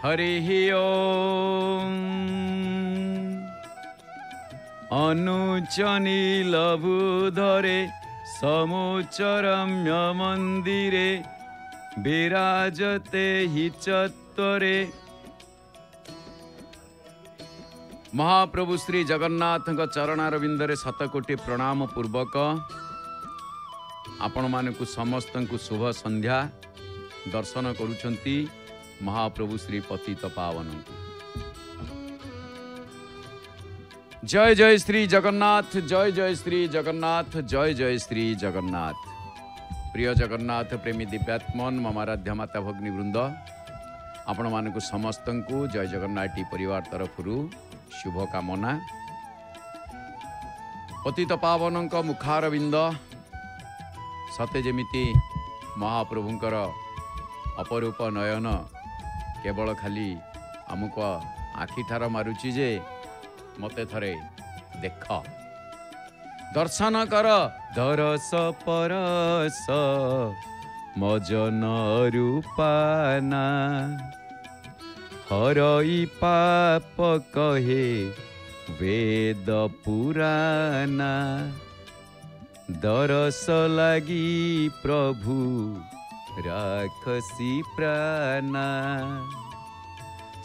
हरि ओम अनुचनील बुधरे समुचरम्य मंदिरे विराजते हि चत्वरे। महाप्रभु श्री जगन्नाथ चरणारविंदरे शतकोटि प्रणाम पूर्वक आपण मानकु समस्त शुभ संध्या दर्शन करुछंती महाप्रभु श्री पतित पावन। जय जय श्री जगन्नाथ, जय जय श्री जगन्नाथ, जय जय श्री जगन्नाथ। प्रिय जगन्नाथ प्रेमी दिव्यात्मन ममाराध्य माता भगिनी वृंद आपण मानकु समस्त जय जगन्नाथ परिवार तरफ शुभ कामना। पतित पावन मुखारविंद सते जेमिति महाप्रभुंकर अपरूप नयन केवल खाली आमुक आखिठार मारुची जे मते थरे देख दर्शन कर दरस परस मजन रूपाना हरई पाप कहे वेद पुराना दरस लगी प्रभु राखसी प्राणा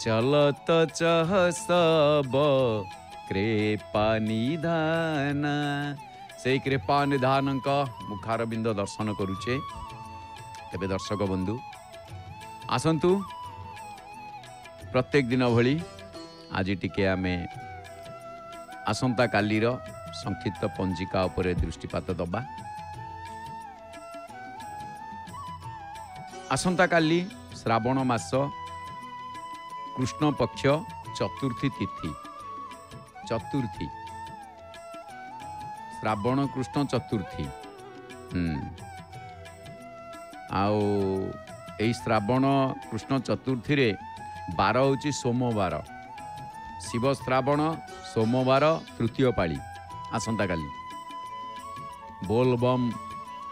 चलत चह सब कृपा निधान। से कृपा निधान मुखारबिंद दर्शन करुचे। तेबे दर्शक बंधु आसंतु प्रत्येक दिन भली आज टिके आमे आसंता कालीर संक्षिप्त पंजिका उपरे दृष्टिपात दबा। आसंता काली श्रावण मास कृष्ण पक्ष चतुर्थी तिथि चतुर्थी श्रावण कृष्ण चतुर्थी आओ एई श्रावण कृष्ण चतुर्थी रे बार होची सोमवार शिव श्रावण सोमवार तृतीय पाली आसंता काली बोल बम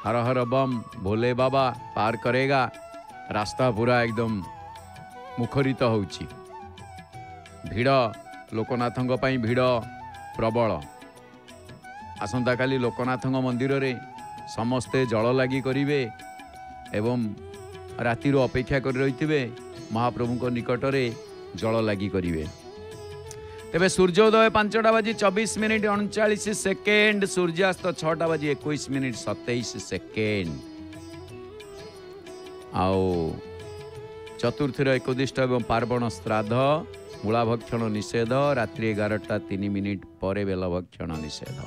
हर हर बम भोले बाबा पार करेगा रास्ता पूरा एकदम मुखरित होउची। भिड़ लोकनाथंग पई भिड़ प्रबल। आसंता काली लोकनाथंग मंदिर रे समस्ते जल लागी करिवे एवं राति रो अपेक्षा कर रहिथिबे महाप्रभुको निकट रे जल लागी करिवे। तेबे सूर्योदय 5:24 सेकेंड सूर्यास्त 6:21 27 आओ चतुर्थीर एकदिष्ट एवं पार्वण श्राद्ध मूला भक्षण निषेध रात्रि 11:03 पर बेल भक्षण निषेध।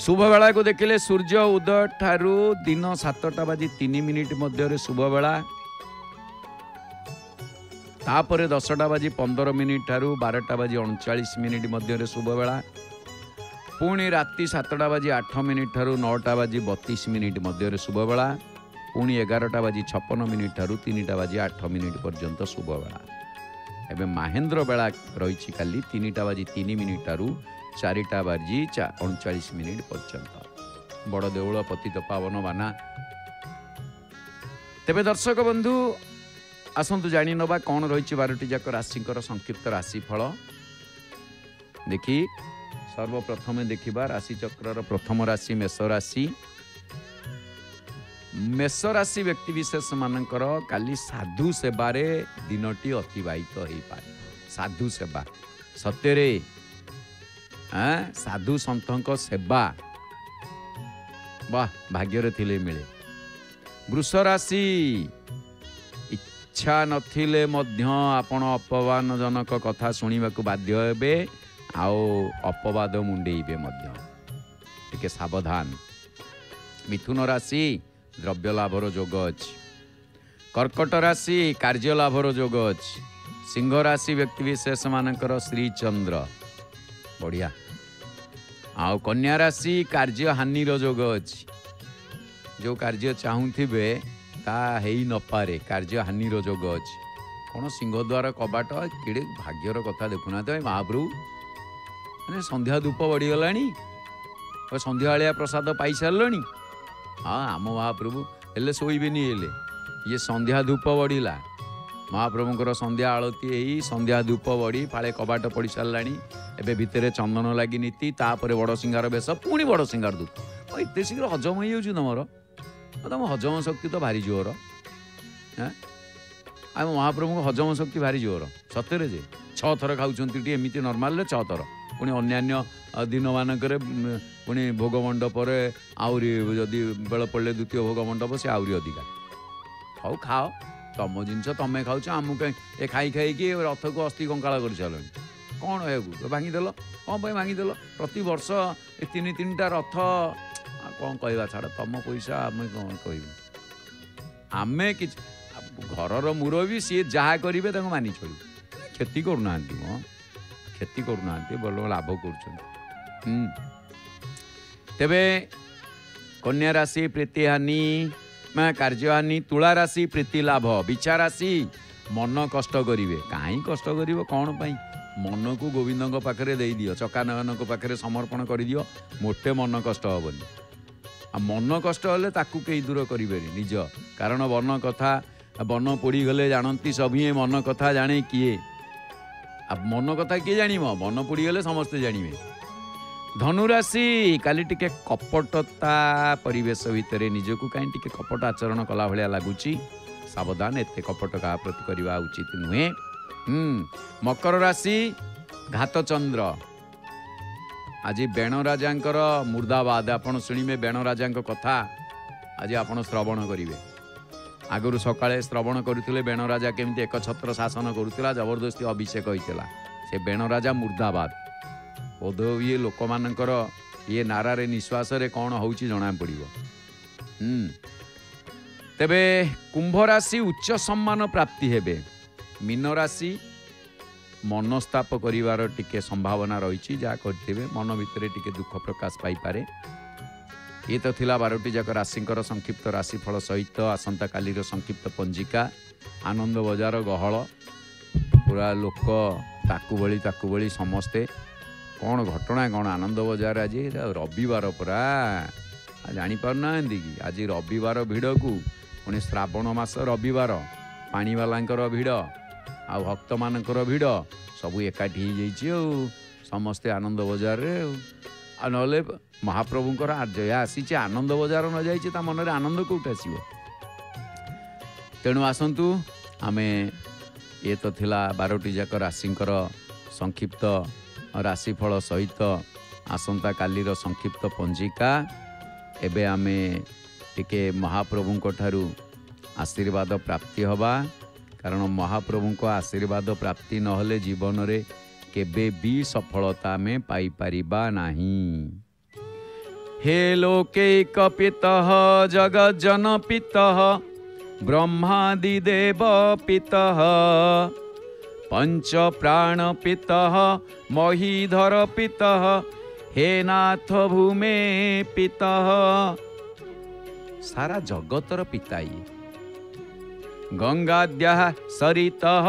शुभ बेला को देखिले सूर्य उदय ठारू दिन 7:03 मध्य शुभ बेला तापर 10:15 ठारू 12:39 मध्य शुभ बेला पुणी राति 7:08 ठारू 9:32 मध्य शुभ बेला पुणी 11:56 ठारू 3:08 पर्यंत शुभ बेला। एवं महेंद्र बेला रही काली 3:03 ठारू 4:39 पर्यंत बड़ देउल पतित पावन बाना। तेबे दर्शक बंधु आसंतु जानी नबा कौन रही 12टी जाक राशिंकर संक्षिप्त राशिफल देखी। सर्वप्रथम देखिबा राशि चक्रर प्रथम राशि मेष राशि। मेष राशि व्यक्ति विशेष मानकर काली साधु सेवारे दिनटी अतिबाहित हो पारे। साधु सेवा सत्यरे साधु संतक सेवा वाह भाग्यर थिले मिले। वृष राशि इच्छा नथिले मध्य आपण अपमान जनक कथा सुनिबाकू बाध्य हेबे आओ अपवाद मुंडेइबे मध्य टिके सावधान। मिथुन राशि द्रव्य लाभर जोग अछि। कर्कट राशि कार्य लाभर जोग अछि। सिंह राशि व्यक्ति विशेष मानकर श्री चंद्र बढ़िया। आओ कन्या राशि कार्य हानिर जोग अछि। जो कार्य चाहूथिबे ता हेई न पारे कार्य हानिर जोग अछि। कौन सिंहद्वार कबाट किड़े भाग्यर कथा देखुना तो महाप्रभु मैंने संध्या धूप बढ़ीगलाणी संध्या प्रसाद पाई सारे। हाँ आम महाप्रभु हेले शोबेनि हेले ये संध्या धूप बढ़ला महाप्रभुंकर संध्या आलती यही संध्या धूप बड़ी फाड़े कबाट पड़ सारा एवं भितर चंदन लगी नीति तापर बड़ सिंगार बेश पुणी बड़ सिंगार धूप एत शीघ्र हजम हो तुमर तुम हजम शक्ति तो भारी जोर आम महाप्रभु को हजम शक्ति भारी जोर सतरे जे 6 थर खाऊँच एमती नर्माल 6 थर पुणी अन्य दिन मानक पुणी भोग मंडप आहरी जदि बेल पड़े द्वितीय भोग मंडप से आहरी अधिका हौ खाओ तुम जिनस तुम खाऊच आम ए खाई खाई रथ को अस्थि कंकाल कर सारे कौन है भांगीदेल कौन पर भांगीदेल प्रति वर्ष 3-3टा रथ कौन कह छाड़ तुम पैसा आम कौन कह आम कि घर मुरबी सी जहाँ करेंगे मानि चलू क्षति करूना क्षति करूना बल लाभ कर तेबे कन्या राशि प्रीतिहानि कार्यहानि तुला राशि प्रीति लाभ बिछा राशि मन कष्ट करेंगे कहीं कष्ट कर कौन पाई मन को गोविंद पाखे दे दियो चकानयन पाखे समर्पण कर दियो मोटे मन कष्ट हेनी आ मन कष्ट हेले ताकू कई दूर करें निज कारण वन कथा वन पोड़ी गले जानती सभी मन कथा जाने किए आ मन कथा किए जान मन पोड़ी गले समस्ते जानवे धनुराशि काली टिके कपटता परिवेश भितर निजक कहीं टिके कपट आचरण कला भाया लगुच सावधान एत कपट क्या प्रति करवा उचित नुहे मकर राशि घातचंद्र आज बेण राजांकर मुर्दाबाद आपण शुणिबे बेण राजा कथा आज आपण श्रवण करेंगे आगु सकाळे श्रवण करुले बेण राजा केमती एक छत्र शासन करुला जबरदस्ती अभिषेक होता से बेण राजा मुर्दाबाद बोध ये लोक मानकर ये नारारे निश्वास रे कौन होउची जना पड़िबो तेबे कुंभ राशि उच्च सम्मान प्राप्ति हेबे मीन राशि मनस्ताप करिवार टिके संभावना रही जहाँ करते मन भितर टिके दुख प्रकाश पाई पारे ये तो थिला 12टी जाक राशिंकर संक्षिप्त राशिफल सहित आसंता कालीर संक्षिप्त पंजिका आनंद बजार गहल पूरा लोक ताकू बली समस्ते कौन घटना कौन आनंद बजार आज रविवार पूरा जापर ना कि आज रविवार भिड़ को पुणी श्रावण मास रविवार पाणीवालांकर भिड़ आ भक्त मानकर भिड़ सबू एकाठी हो समस्ते आनंद बजार आ नले महाप्रभुंकर जया आसी आनंद बजार न जाइए मन आनंद कौट आसो तेणु आसतु आमे ये तो थिला 12टी जाक राशिंकर संक्षिप्त राशिफल सहित आसंता कालीर संक्षिप्त पंजिका एबे आमे टिके महाप्रभुंक ठारू आशीर्वाद प्राप्ति हवा कारण महाप्रभुंक आशीर्वाद प्राप्ति नहले जीवन रे केबे भी सफलता में पाई परिबा नहीं। हे लोकैक पितः जगज्जन पितः ब्रह्मादि देव पितः पंच प्राण पितः महीधर पितः हे नाथ भूमे पितः सारा जगतर पिता ये गंगाद्या सरितः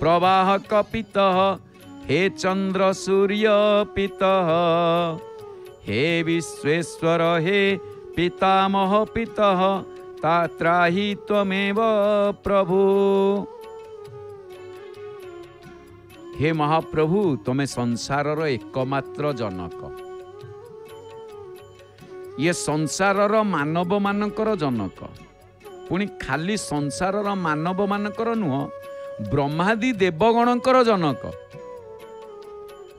प्रवाहक पितः हे चंद्र सूर्य पितः हे विश्वेश्वर हे पितामह पितः तात्राहि त्वमेव प्रभु। हे महाप्रभु तमे संसारर एकमात्र जनक ये संसारर मानव मानकर जनक पुणी खाली संसारर मानव मानकर नुह ब्रह्मादि देवगणकर जनक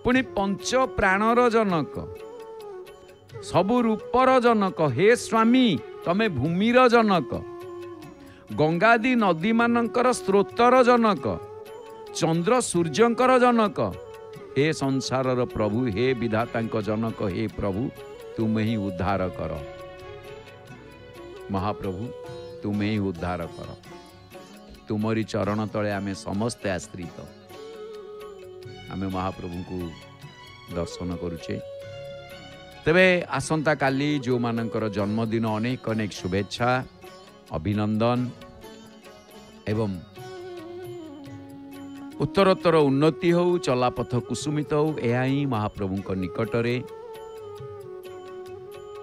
पुणी पंच प्राणर जनक सबु रूपर जनक हे स्वामी तमे भूमिर जनक गंगादि नदी मानकर स्रोतर जनक चंद्र सूर्यंकर जनक हे संसारर प्रभु हे विधातांक जनक हे प्रभु तुम ही उद्धार कर महाप्रभु तुम ही उद्धार कर तुमरी चरण तले आमे समस्ते आश्रित आमे महाप्रभु को दर्शन करुचे। तेबे आसंता काली जो मानकर जन्मदिन अनेक अनेक शुभेच्छा अभिनंदन एवं उत्तरोत्तर उन्नति हो चलापथ कुसुमित हो यह ही महाप्रभु निकट रे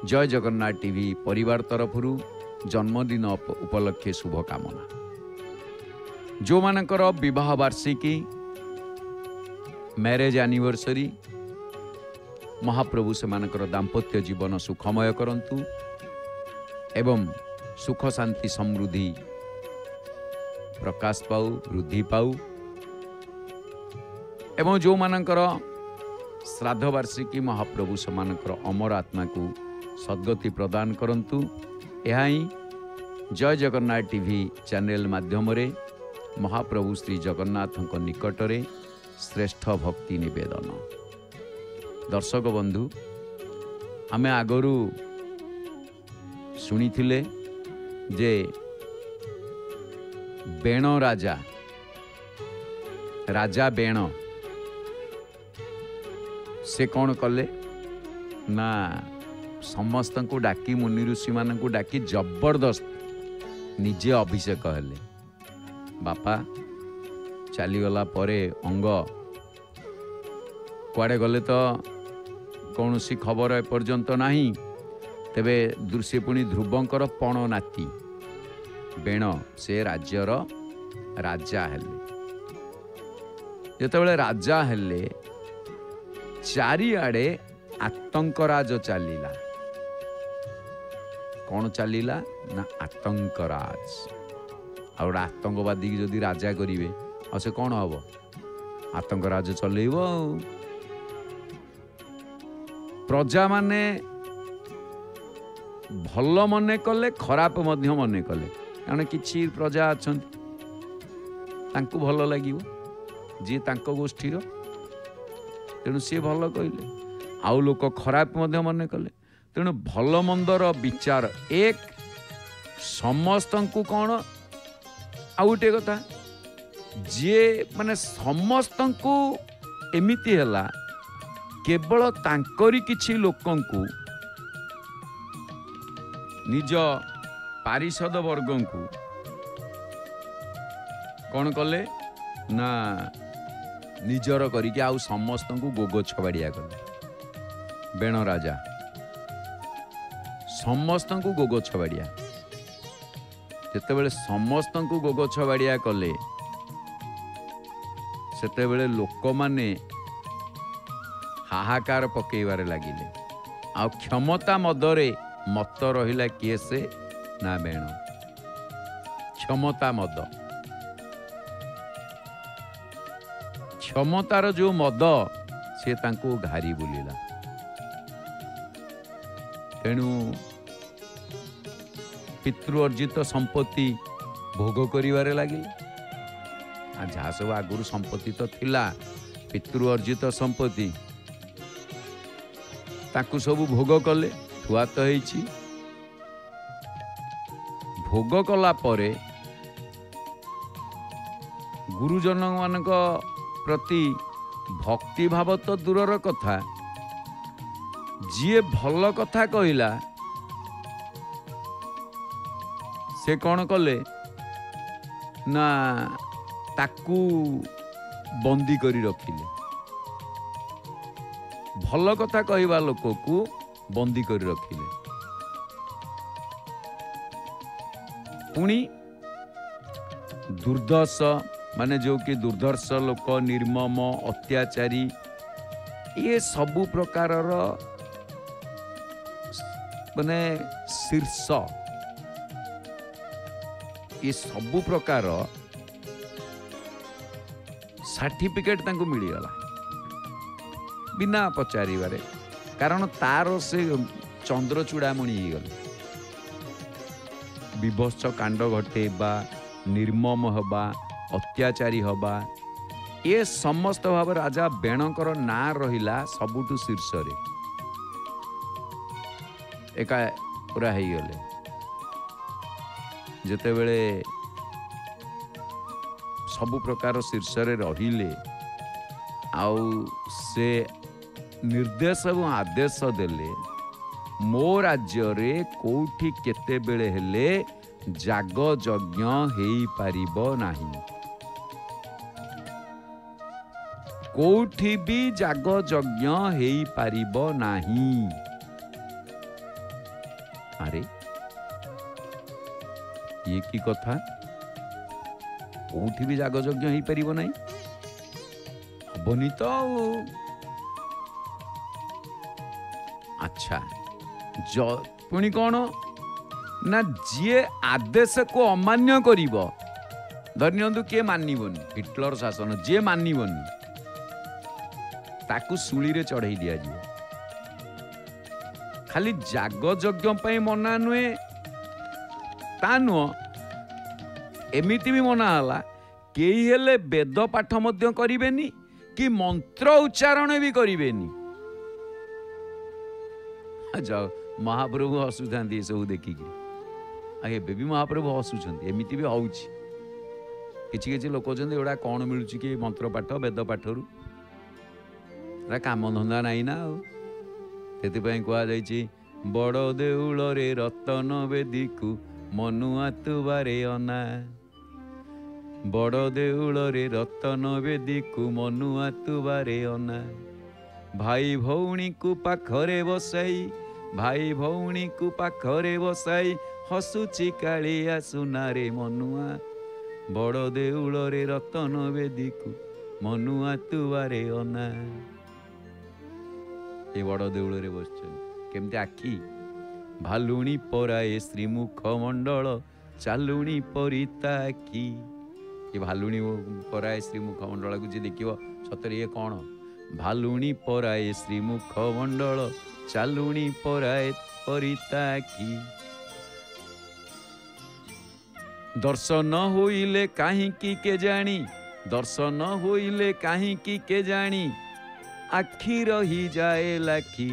जय जगन्नाथ टीवी परिवार तरफरु जन्मदिन उपलक्षे शुभकामना। जो मानकर विवाह वार्षिकी मैरेज एनिवर्सरी महाप्रभु से मानकर दाम्पत्य जीवन सुखमय करंतु एवं सुख शांति समृद्धि प्रकाश पाऊ वृद्धि पाऊ एवं जो मानकर श्राद्ध वार्षिकी महाप्रभु से मानकर अमर आत्मा को सद्गति प्रदान करंतु। यह ही जय जगन्नाथ टीवी चैनल माध्यम रे महाप्रभु श्री जगन्नाथ निकट रे श्रेष्ठ भक्ति निवेदन। दर्शक बंधु आमे आगरू शुणी थिले जे बेण राजा राजा बेण से कौन कले ना समस्त को डाकी मुनि ऋषि मान को डाकी जबरदस्त निजे अभिषेक हेले। बापा चलीगला परे अंग कुआड़े गले तो कौन सी खबर एपर्यंत नहीं। तेबे दृश्य पुणी ध्रुवंकर पण नाती बेण से राज्यर राजा हेले। जेतेबेले राजा हेले चारिआडे आतंकराज चलिला। कौन चलिला ना आतंकराज। और आतंकवादी की जदि राजा करिवे आ से कौन हबो आतंकराज चलेइबो। प्रजा माने भल मने कले खराब मध्य मने कले कारण किछि प्रजा अछंती तांकु भल लागिवो जी तांको गोष्ठीर तेणु सी भल कहले आउ लोक खराब मध्य मने कले तेणु भल मंदर विचार एक समस्त को कौन आउ गोटे कथा जे माने समस्त को एमिति हैला केवल तांकरी किछि लोकंकु निज पारिषद वर्ग को कौन कले ना निजर करिके आउ समस्त को गोगो छबाड़िया कले। बेण राजा समस्त को गोगो छबाड़िया जेतेबेले समस्त को गोगो छबाड़िया कले सेतेबेले लोक माने हाहाकार पकेइबारे लागिले। आ क्षमता मदरे मत रहिला किए से ना बेण क्षमता मद क्षमतार जो मद से तांको घारी बुलिला। तेणु पितृ अर्जित संपत्ति भोग करिवारे लागिले। आ जहाँ सब आगुरु संपत्ति तो थिला पितृ अर्जित संपत्ति ताकू सब भोग कले थुआ तो ହେଇछि। भोग कला परे गुरुजन मानक प्रति भक्ति भाव तो दूरर कथा जी भल कथा कहला से कौन कले ना ताकू बंदी करी रखिले। भल कथा कहवा लोक को बंदी करी रखिले। पुणी दुर्दर्श माने जो कि दुर्धर्ष लोक निर्मम अत्याचारी ये सबु प्रकारर माने शीर्ष ये सबु प्रकार सर्टिफिकेट तांको मिलीगला बिना पचारिबारे कारण तार से चंद्रचूड़ामणि हो गले। विभत्स कांड घटेबा निर्मम हवा अत्याचारी हवा ये समस्त भाव राजा बेणकर ना रहिला सबुठु शीर्ष रे एका पूरा हो गले। जेतेबेले सबु प्रकार शीर्ष रे रहिले आउ से निर्देश और आदेश देले मो राज्य रे कोठी केते बेले हेले जाग यज्ञ हेई पारिबो नाही। कोठी भी जाग यज्ञ हेई पारिबो नाही। अरे ये की कथा कोठी भी जागयज्ञ हो पार ना हबनी तो अच्छा पुणी कौन ना जी आदेश को अमान्य करिबो धरनियंतु किए मानिबनी हिटलर शासन जी मानिबनी ताकू सुली रे चढ़ई दिया जीवो खाली जागयज्ञ पई मना नुहे ता नुह एमिति भी मना हला केही हेले वेद पाठ मध्य करिवेनी कि मंत्र उच्चारण भी करिवेनी जाओ महाप्रभु हसुता सब देखिकी आगे भी महाप्रभु हसुंट एमती भी होची किछि किछि लोक एगुड़ा कौन मिलूँ कि मंत्र पाठ वेद पाठरू काम धंदा नाई ना से कहुई बड़ देउल रे रतन बेदी को मनुआ तुबारे अना बड़ देउल रे रतन बेदी को मनुआ तुबारे अना भाई भौणी को पाखरे बसाई भाई भौणी को पाखरे बसाई हसुची कालिया सुनारे मनुआ बड़ देउल रे रतन बेदी को मनुआ तुबारे अना ये बड़ देउल रे बस केमती आखि भालुणी पराए श्रीमुख मंडल चालुणी परिता आखि ये भालुणी पराए श्रीमुख मंडल को जी देखियो सतरे ये कौन भालुणी पराए श्रीमुख मंडल चालुणी पराए परिता आखि दर्शन होइले काहींकी के जानी दर्शन होइले काहींकी के जानी आखि रही जाए लाखी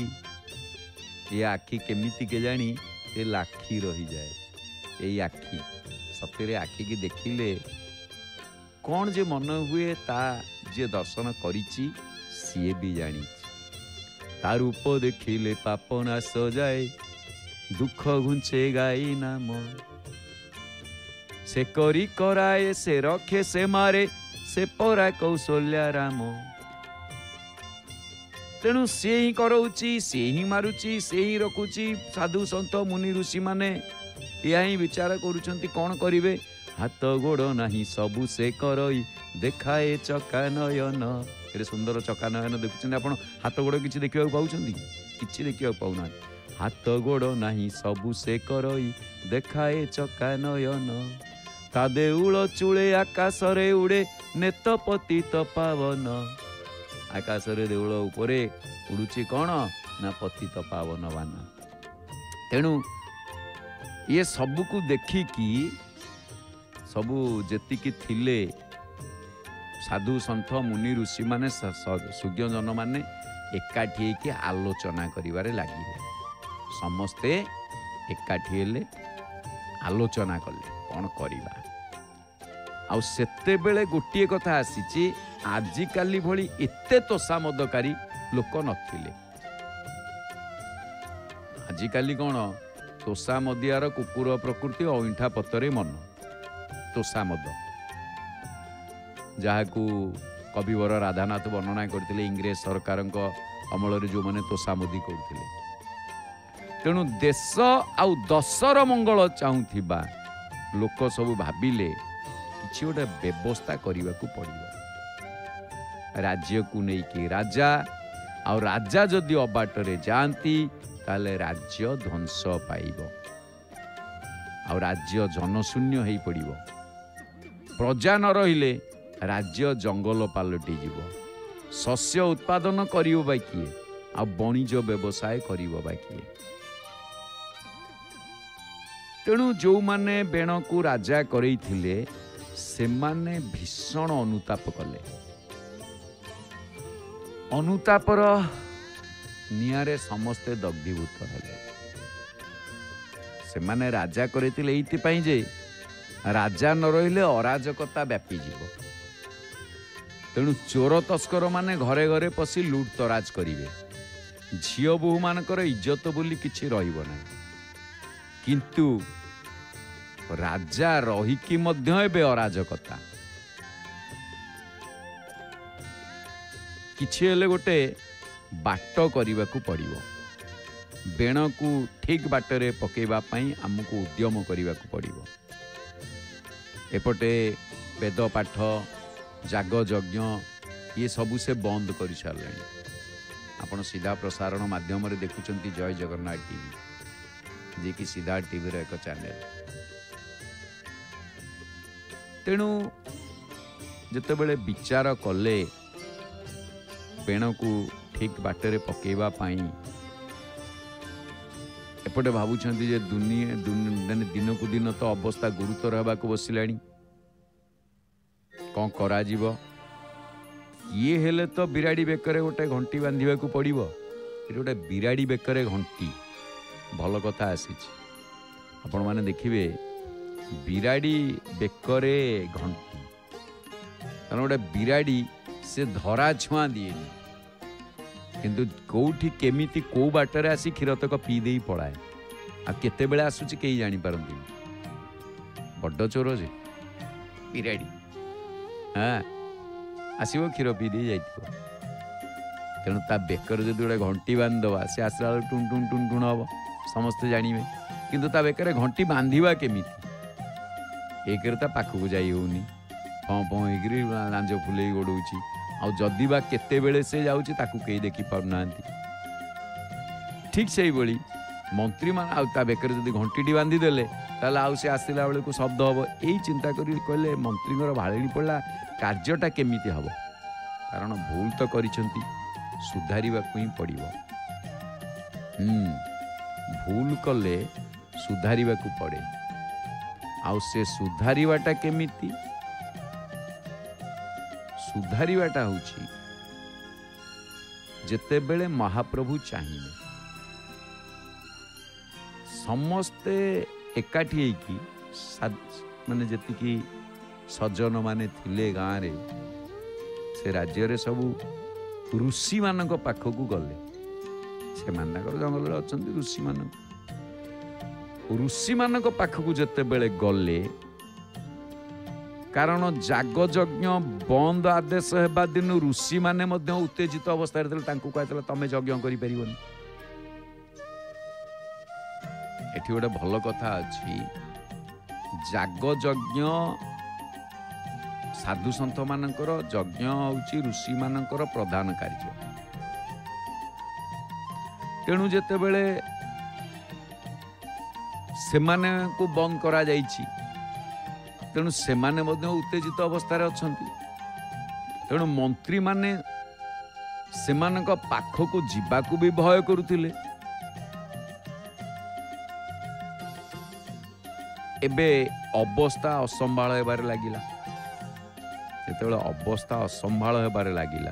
ये आखि केमिति के जानी ये लाखी रही जाए ये आखि सतरे आखि की देखिले कौन जे मन हुए ता जे दर्शन करिछि सीए भी जानी तार रूप देखिले पाप नाश जाए दुख घुंचे गाई नाम से करी कराए से रखे से मारे से परा कौशल्या राम तेणु से ही करौची से ही मारुची से ही रखुची साधु सन्त मुनि ऋषि माने या ही विचार करुचंती कौन करिवे हाथ गोड़ नाही सबु से करई देखाए चका नयन एरे सुंदर चका नयन देखुछन आपण हाथ गोड़ किछि देखिबा पाउछंती किछि देखिबा पाउना हाथ गोड़ नाही सबु से करई देखाए चका नयन ता देउल चूळे आकाश रे उड़े नेत पतित पावन आकाश रे देउल उपरे उड़ुची कौन ना पतित पावन बाना तेणु ये सबू को देखिकी सबू जेतिकी थिले साधु सन्थ मुनि ऋषि माने सुज्ञजन माने एकाठी होइके आलोचना करिवारे लागिले समस्ते एकाठी हेले आलोचना कले कौन करिबा आ सेते बेले गोटिए कथा आसीची आजिकाली भली एते तोषामदकारी लोक नथिले आजिकाली कौन तोषामदियार कुकुर प्रकृति अइंठा पतरे मन तोषामद जहाकू कविवर राधानाथ वर्णना करथिले इंग्रेज सरकार अमल जो माने तोषामदी करथिले तेणु देश आउ दशर मंगल चाहूथिबा लोक सब भाबिले किछि गोटे व्यवस्था करने को पड़ो राज्य को लेकिन राजा आ राजा जदि अबाटरे जाती ताले राज्य ध्वंस पाइब आ राज्य जनशून्य हो पड़ो प्रजा न रहिले राज्य जंगल पलटि जीव शस्य उत्पादन करियो बा किए आ वाणिज्य व्यवसाय करियो बा किए तेणु जो माने बेण को राजा करैथिले से माने भीषण अनुताप कले अनुतापर नियारे समस्ते दग्धीभूत हेले से माने राजा करैथिले एइथिपाई जे राजा न रहिले अराजकता व्यापी जीव तेणु चोर तस्कर माने घरे घरे पशि लुट तराज करिवे झियो बोहू मानकर इज्जत बोली किछि रहिबो ना किंतु राजा रहीकि मध्य एबे अराजकता किछि हेले गोटे बाट करने को पड़ो बेण को ठीक बाटरे पकेबा पई हमको उद्यम करने को पड़ो एपटे वेद पाठ जाग यज्ञ ये सबू से बंद कर सारे आपण सीधा प्रसारण माध्यम देखुं जय जगन्नाथ टीवी जी कि सीधा टीवी एक चैनल तेणु जितेबले विचार कले पेण को ठीक बाटर पकेवा एपटे भावुं जे दुनिया दिन को दिन तो अवस्था गुरुतर होगा बसला कौन करा ये हेले तो बिराड़ी बेकर गोटे घंटी बांधा पड़ो ये गोटे बिराड़ी बेकर घंटी भल कथा आसी आपण मैंने देखिए बिराड़ी बेकरे घंटी कारण गोटे बिराड़ी से धरा छुआ दिएनि किंतु कौटी केमिति कौ बाटर आसी क्षीर तक पी दे पलाए आ केते बेले आसुची कई जानी पारंती बड्ड चोर जे बिराड़ी हाँ आसो क्षीर पी दे जाइथिबो तेणु ता बेकर जदि गोटे घंटी बांधवा से आसला टुन टुन टुन टुन हम समस्ते जानवे किंतु ता बेकर घंटी बांधिबा केमिति एक ता पाखक जाई होनी पं पं होकर लांज फुले गोड़ौची आदि बा केते बेले से जाउची ताकू कई देखी पारना ठीक से ही मंत्री मान आ बेकर जदि घंटी बांधी देले ताले आउ से आसला बेले को शब्द हम यही चिंता कर कहले मंत्री भाड़ी पड़ा कार्यटा केमिति हम कारण भूल तो करिसेंती सुधारिबा ही पड़िबो भूल कले सुधारिबा को पड़े आउ से सुधारिबाटा केमिति सुधारिबाटा होची जेते बेले महाप्रभु चाहिए समस्ते एकाठी होकी माने जति सज्जन माने थिले गाँव रे से राज्य रे सबू ऋषि मान पाखक गले से जंगल अच्छा ऋषि मान ऋषि मान पाखक जेते बेले गले कारण जाग यज्ञ बंद आदेश होगा दिन ऋषि माने उत्तेजित अवस्था कहते तमें यज्ञ कर गोटे भल कथा अच्छी जाग यज्ञ साधु सन्थ मानकर यज्ञ हूँ ऋषि मानकर प्रधान कार्य तेणु जेते बेले से को बंद करा जाइछि तेणु से उत्तेजित अवस्था अच्छा तेणु मंत्री माने से पाखक जावाक भी भय करुले एबे अवस्था असंभाल होबार लगिला जेतेबेले अवस्था असंभाल होबार लगिला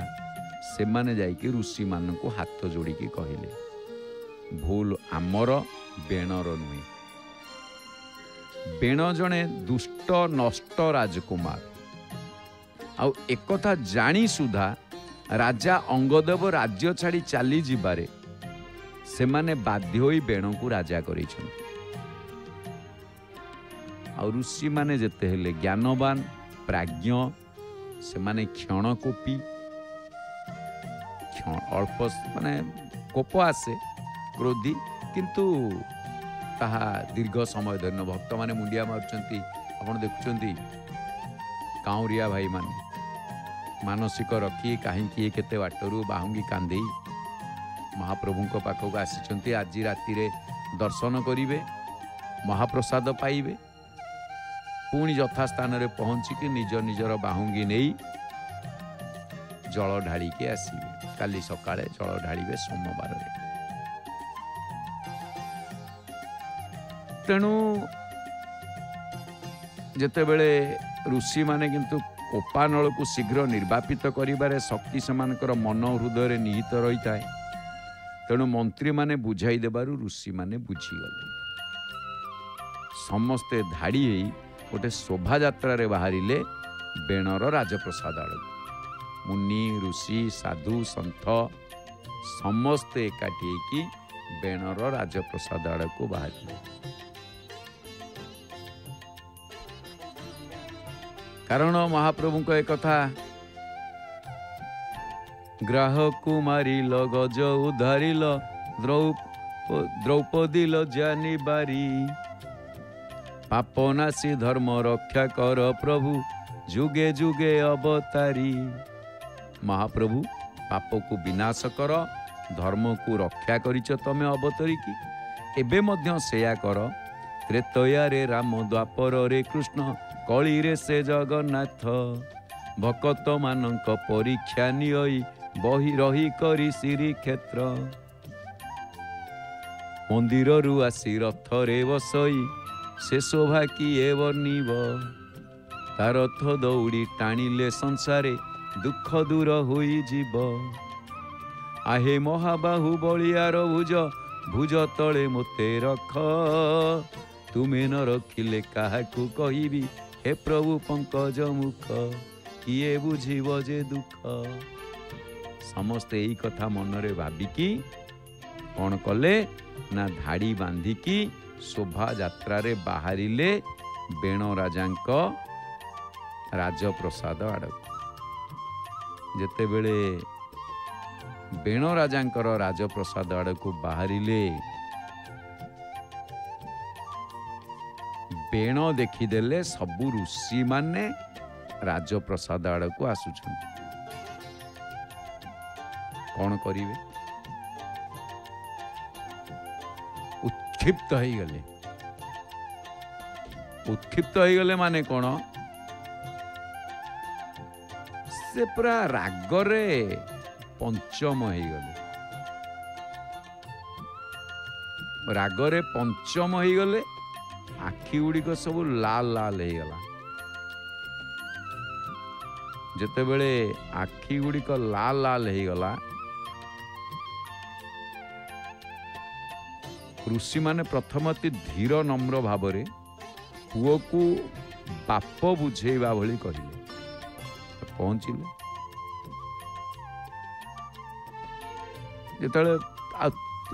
से माने जाइके ऋषि मान को हाथ जोड़ी कहले भूल आमर बेणर नुहे बेण जड़े दुष्ट नष्ट राजकुमार आउ एकथा जानी सुधा राजा अंगदेव राज्य छाड़ी चली जिबारे से माने बाध्य होई बेण को राजा करिछन आउ ऋषि माने जेते हेले ज्ञानवान प्राज्ञ से माने क्षण कोपी अल्प माने कोप आसे क्रोधी किंतु ताहा दीर्घ समय धन्य भक्त माने मुंडिया मारुचंती आपण देखुचंती काउरिया भाई माने मानसिक रखी कहीं केते बाटरू बाहुंगी कांदे महाप्रभु को पाखक आसीचंती आज राति रे दर्शन करिवे महाप्रसाद पाइबे पुणी यथास्थान रे पहुंचिकी निज निजर बाहुंगी नहीं जल ढाड़ी के आसीबे काली सकाळे जल ढाड़िबे सोमवार रे तेणु जेते बेले ऋषि माने किंतु कोपानल को शीघ्र निर्वापित करिबारे शक्ति सेमानकर मन हृदय निहित रही थाए तेणु मंत्री माने बुझाई देबारु ऋषि माने बुझीगले समस्ते धाड़ी गोटे शोभा यात्रा रे बाहरिले बेणर राजप्रसाद आड़ मुनि ऋषि साधु सन्थ समस्ते एकाठी होकी बेणर राजप्रसाद आड़ को बाहरिले कारण महाप्रभु को एक कथा ग्राह कुमारिल गज उधारिल द्रौपदी लज्जानी बारी पापनाशी धर्म रक्षा कर प्रभु जुगे जुगे अवतारी। महाप्रभु पाप को विनाश कर, धर्म को रक्षा करिच तमे अवतरिकी, एबे मध्य सेया कर। त्रेतया रे राम, द्वापर रे कृष्ण, कली रे से जगन्नाथ। भक्त मानक परीक्षा नियई, बही रही करी श्रीक्षेत्र। मंदिर रु आसी रथ रे बसई, से शोभा किए वर्णिब। तार रथ दौड़ी टाणिले संसारे, दुख दूर होई जीव। आहे महाबाहु बलियार भुज, भुज तले मोते रख। तुमे न रखिले काहाकू कहिबी, हे प्रभु पंकज मुख। किए बुझिब जे दुख। समस्ते यही कथा मनरे भाबिकी कौन कले ना धाड़ी बांधिकी शोभा यात्रा रे बाहरिले बेण राजांक राजप्रसाद आड़क। जेते बेले बेण राजांकर राजप्रसाद आड़क बाहरिले, बेण देखिदेले सबु ऋषि माने राजप्रसाद आड़क आसुछन। कौन करिवे? उत्क्षिप्त हो गले। उत्क्षिप्त हो गले माने कौन? से पूरा रागरे पंचम हो गले। रागरे पंचम हो गले। आखि गुड़िक सब लाल लाल हो गला। जेते बेले आखि गुड़िक लाल लाल हो गला, ऋषि माने प्रथम अति धीर नम्र भाव रे पुओ को बाप बुझेवा भली कहले। पहुंचिले जेतले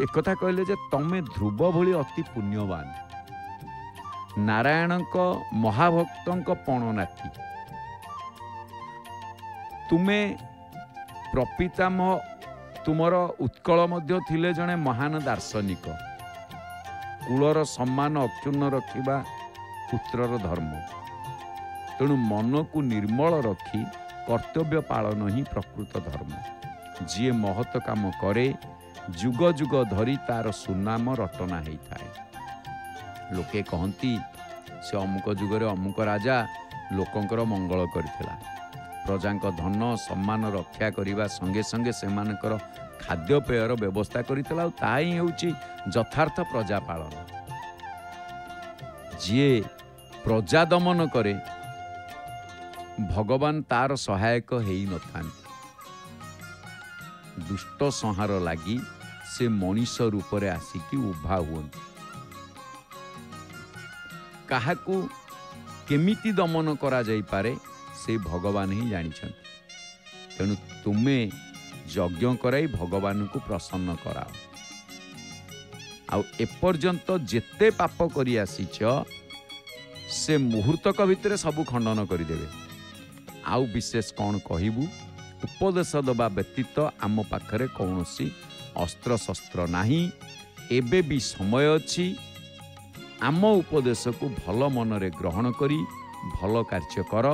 एक कथा कहले जे तमे ध्रुव भली अति पुण्यवान, नारायण को महाभक्तों पण नाती। तुमे प्रपितामह तुमर उत्कल मध्य थिले जने महान दार्शनिक। कूलर सम्मान अक्षुण्ण रखिबा पुत्रर धर्म। तेणु मन को निर्मल रखी कर्तव्य पालन ही प्रकृत धर्म। जी महत काम करे जुग जुग धरी तार सुनाम रटना होता है। लोके कहती से अमुक जुगरे अमुक राजा लोकंकर मंगल करथिला। प्रजांक धन सम्मान रक्षा करने संगे संगे सेमानकर खाद्यपेयर व्यवस्था करथिला। ताही हेउची यथार्थ प्रजा पालन। जी प्रजा दमन करे भगवान तार सहायक हेई नथांती। दुष्ट संहार लगी से मनीष रूप रे आसिकी उभा हुअन्ति। काहाकू केमिति दमन करा जाई पारे से भगवान ही जानिछन्ति। तेणु तुमे यज्ञ कराई भगवान को प्रसन्न कराओ। आउ एपर्यंत जेते पाप करी आसीछ से मुहूर्तक भितर सबु खंडन करदेवे। आउ विशेष कौन कहबू? उपदेश दबा व्यतीत आम पाखरे कौनसी अस्त्र शस्त्र नाही। एबे भी समय अछि। आम उपदेश को भल मन रे ग्रहण करी भल कार्य कर,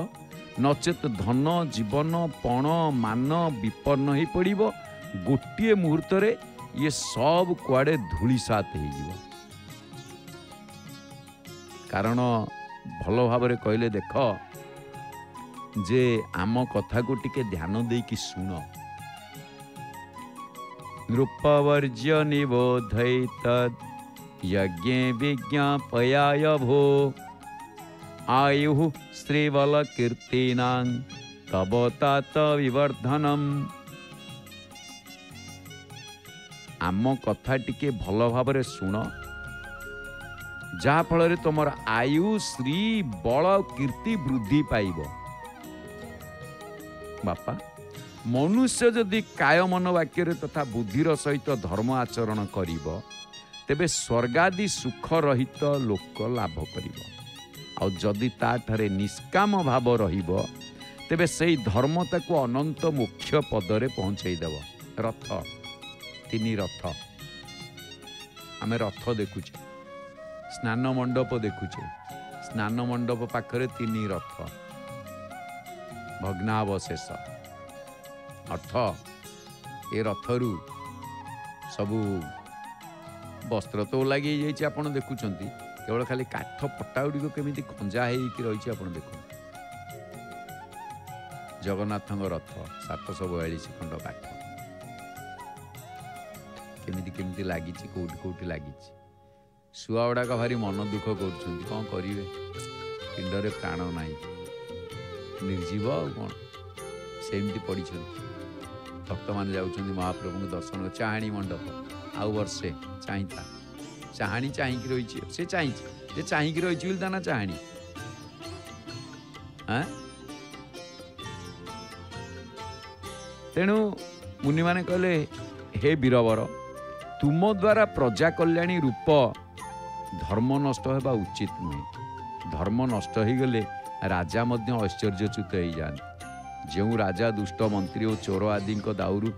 नचेत धन जीवन पण मान विपन्न ही पड़िबो। गोटे मुहूर्त रे ये सब कुआडे धूलिसात हो। कारण भल भाव रे कहले देख जे आम कथा को टिके ध्यान दे कि सुन। नृपवर्ज्य निबोधैत यज्ञे विज्ञापयाय भो। आयु श्रीबल कीर्तिनां तब तात विवर्धनम। आम कथा टिके भल भाव रे सुन, जहा फल तुम आयु श्री बल कीर्ति वृद्धि पाइब। बापा मनुष्य जदि काय मन वाक्य तथा बुद्धिर सहित धर्म आचरण करिब तेबे स्वर्गादि सुख रहित लोक लाभ करिब। आ जदि ताठारे निष्काम भाव रहिब तेबे सेई धर्म ताको अनंत मोक्ष पदरे पहुंचाई देव। रथ तीन रथ आमे रथ देखुचे, स्नान मंडप देखुचे। स्नान मंडप पाखरे तीन रथ। भग्नावशेष अर्थ ए रथरू सबू वस्त्र तो लगे जाइए आप देखुं केवल खाली काठ पट्टा गुड़िक केमी खंजा रही देखो जगन्नाथ रथ 742 खंड काठ केमी लगी कौटी कौटी लगी शुआ गुड़ाक भारी मन दुख कर कौन करेंगे पिंडरे प्राण ना निर्जीव कौन सेमती पड़ी भक्त मान जाऊँ महाप्रभु को दर्शन चाहाणी मंडप आउ वर्षे चाहता चाहाणी चाहीकि रही से चाहीकि रही ता ना चाहाणी तेणु मुनि माने कहले हे बीरवर तुम द्वारा प्रजा कल्याणी रूप धर्म नष्ट होगा उचित नुहे धर्म नष्ट हो गले राजा मध्य आश्चर्यच्युत हो जाते जो राजा दुष्ट मंत्री और चोर आदि दाउरू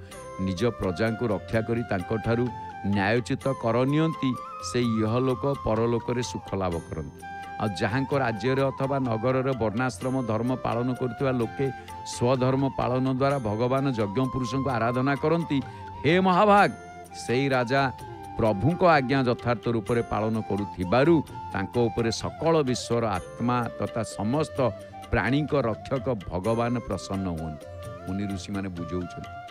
निज प्रजा को रक्षा करी तांको ठारू न्यायोचित कर नियंती से इहलोक परलोक सुख लाभ करती आ जहाँ राज्य अथवा नगर वर्णाश्रम धर्म पालन करुवा लोके स्वधर्म पालन द्वारा भगवान यज्ञ पुरुष को आराधना करती हे महाभाग से राजा प्रभु को आज्ञा यथार्थ रूप से पालन करुथिबारु तांको उपरे सकल विश्वर आत्मा तथा समस्त प्राणी को रक्षक भगवान प्रसन्न हुअन्ति मुनि ऋषि माने बुझौछन्ति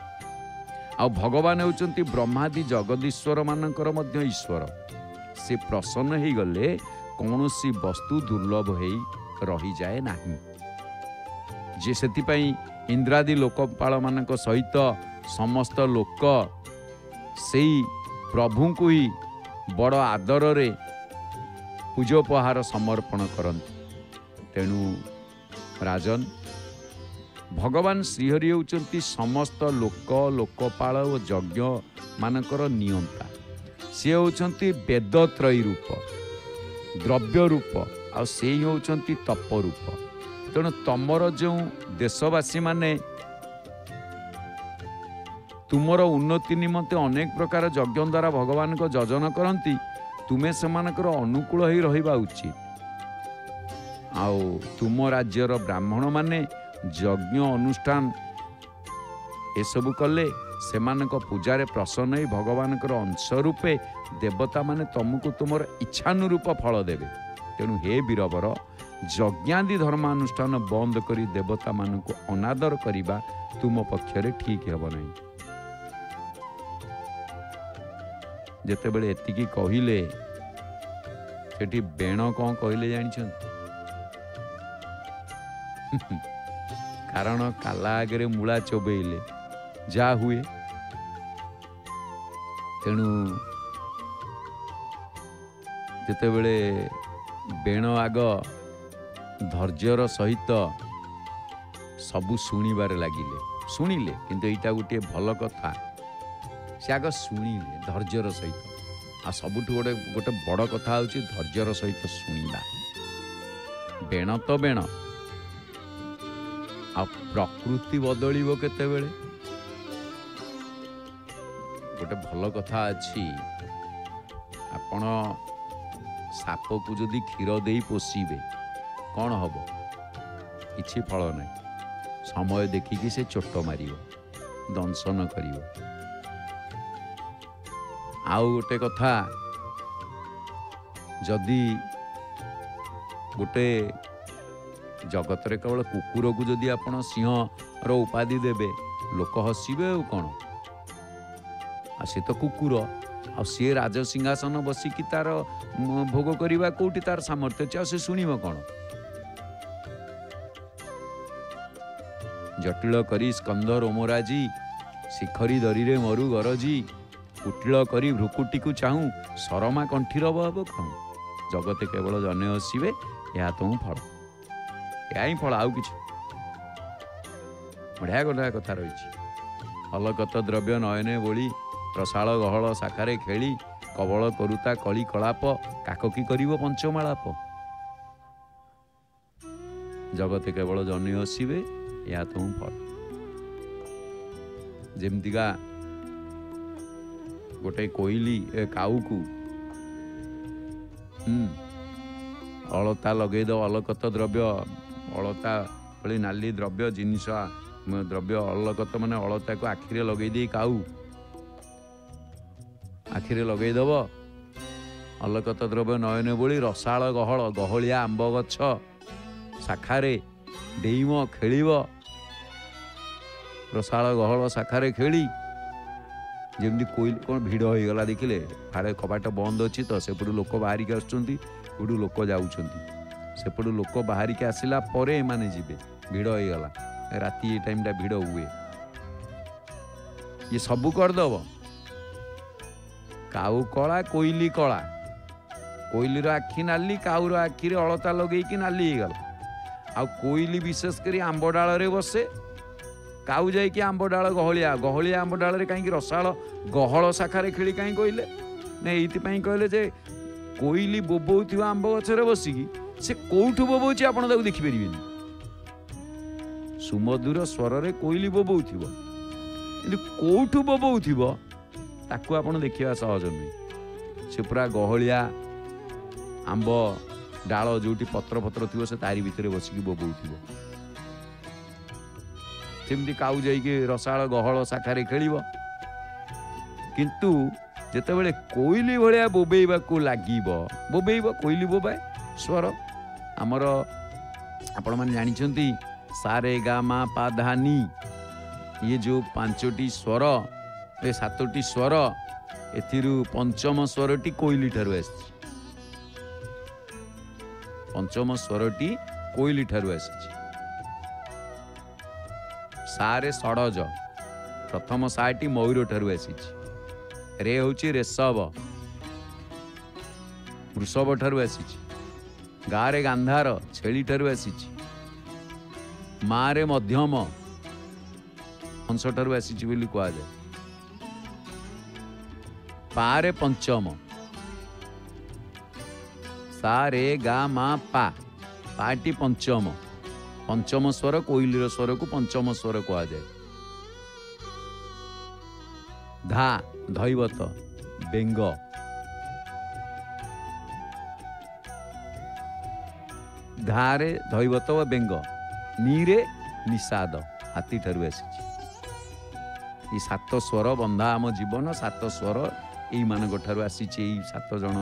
आ भगवान होउछन्ति ब्रह्मादि जगदीश्वर मानकर मध्य ईश्वर से प्रसन्न हो गले कौनसी वस्तु दुर्लभ हो रही जाए नहीं जे सेतिपई इंद्रादि लोकपाल मानक सहित समस्त लोक से प्रभु को ही बड़ आदर रे पूजोपहार समर्पण करती तेणु राजन भगवान श्रीहरि होउचंती समस्त लोक लोकपाल और यज्ञ मानकर नियंता सी होउचंती वेदत्रयी रूप द्रव्य रूप आ से ही होउचंती तप रूप तेणु तमर जो देशवासी माने तुमर उन्नति निमंते अनेक प्रकार यज्ञ द्वारा भगवान को यजन करती तुमे सेमानकर अनुकूल ही रहिबा उचित आओ तुम राज्यर ब्राह्मण माने यज्ञ अनुष्ठान एसबु कले सेमानक पूजारे प्रसन्न ही भगवान अंश रूपे देवता माने तुमको तुमर इच्छानुरूप फल देवे तेणु हे बीरवर यज्ञादि धर्मानुष्ठान बंद करी देवता मानक अनादर करिबा तुम पक्षरे ठीक हेब नहीं जेते बेले एतिकी कहिले सेठी बेण कौन कहले जानिछन कारण काला आगे मूला चोबेले जा हुए तेणु जेते बेले बेण आग धैर्यर सहित सबू शुणिबार लगिले शुणिले किंतु एटा गोटे भल कथा से आग शुणिले धैर्यर सहित आ सबुठ गोटे गोटे बड़ कथा हूँ धैर्यर सहित शुणा बेण तो बेण आ प्रकृति बदलिबो केतेबेले गोटे भल कथा अच्छी आपण साप को जदि क्षीर दे पोषिबे कौन हम किछि फल नहीं समय देखिकी से चोट मारिबो दंशन करिबो आउ गोटे कथा जदि गोटे जगत रे केवल कुकुर को जदि आपण सिंह रो उपाधि देबे लोक हसिबे और कौन आ से तो कुकुर आ सी राज सिंहासन बसिकी तार भोग करवा कौटी तार सामर्थ्य अच्छे से शुणव कौन जटिल करी स्कंद रोमराजी शिखरी दरी मरु गरजी कुटिल करी भ्रुकुटी को चाहूँ शरमा कंठीर बहब खाऊँ जगत केवल जने हसिबे या तुम फल या ही फल आउ कि बढ़िया बढ़िया कथा रही अलगत द्रव्य नयने बोली प्रसाल गहल शाखारे खेली कबल करुता कली कलाप काककी करिवो पंचमालाप जगत केवल जने हसिबे या तुम फल जेमतिका गोटे कोइली काऊ को अलता लगे दो अलकत द्रव्य अलता भली नाली द्रव्य जिनिस द्रव्य अलकत माने अलता को आखिरे लगे दे काऊ आखिरे लगेदब अलकत द्रव्य नयन बोली रसाल गहल गहलिया आंब गछ शाखारे डेइम खेलिब रसाल गहल शाखारे खेली जमी कोइल कौन भिड़ हो गला देखिले फाड़े कबाट बंद अच्छी तो सेपटू लोक बाहरिक आसुँचु लोक जापटू लोक बाहरिक आसला परे माने जीवे भिड़ हो गला राति ये टाइम टा भिड़ हुए ये सबू करदब काऊ कला कोइली कला कोइलीर आखि नाली काऊर आखिरे अलता लगे कि नाली हो गला आ कोइली विशेष कर आंब डाल रे बसे काऊ जाइए आंब डाल गहलिया गहलिया आंब डाल रे कहीं रसाल गहल शाखारे खेली कहीं कहले ना ये कहले जे कोइली बोबौ आंब गछरे बसिकी से कौठू बोबौची आप देखिपारे सुमधुर स्वर रे कोइली बोबौ कि कौठू बोबौ ताकू आप देखा सहज नुहे से पूरा गहलिया आंब डाल जो पत्र पत्र थी से तारी भितर बसिकी बोबौ सेमती काऊ जाइए रसाल गहल शाखारे खेलिब किंतु जेतेबेले कोइली भलिया बोबेइबाकू लागिब बोबेइब कोइली बोबाए स्वर आमर आपण माने जानिछंती सारे गा मा पा धा नी ये जो पांचटी स्वर ए सातटी स्वर एथिरु पंचम स्वरटी कोइली ठारु आसी पंचम स्वरटी कोइली ठारु आसी सारे षडज प्रथम साटी मयूर ठारु आसी रे होची रेशव वृषभ ठारु आसी गारे गांधार छेली ठारु आसी मारे मध्यम हंस ठारु आसी बोली कह जाए पारे पंचम सारे गा मा पा पाटी पंचम पंचम स्वर कोइलीर स्वर को पंचम स्वर कह जाए धा धैवत बेंग धारे धैवत व बेंग नीरे निषाद हाथी ठारु आसी सात स्वर बंधा आम जीवन सात स्वर यही ठारु आसी सात जन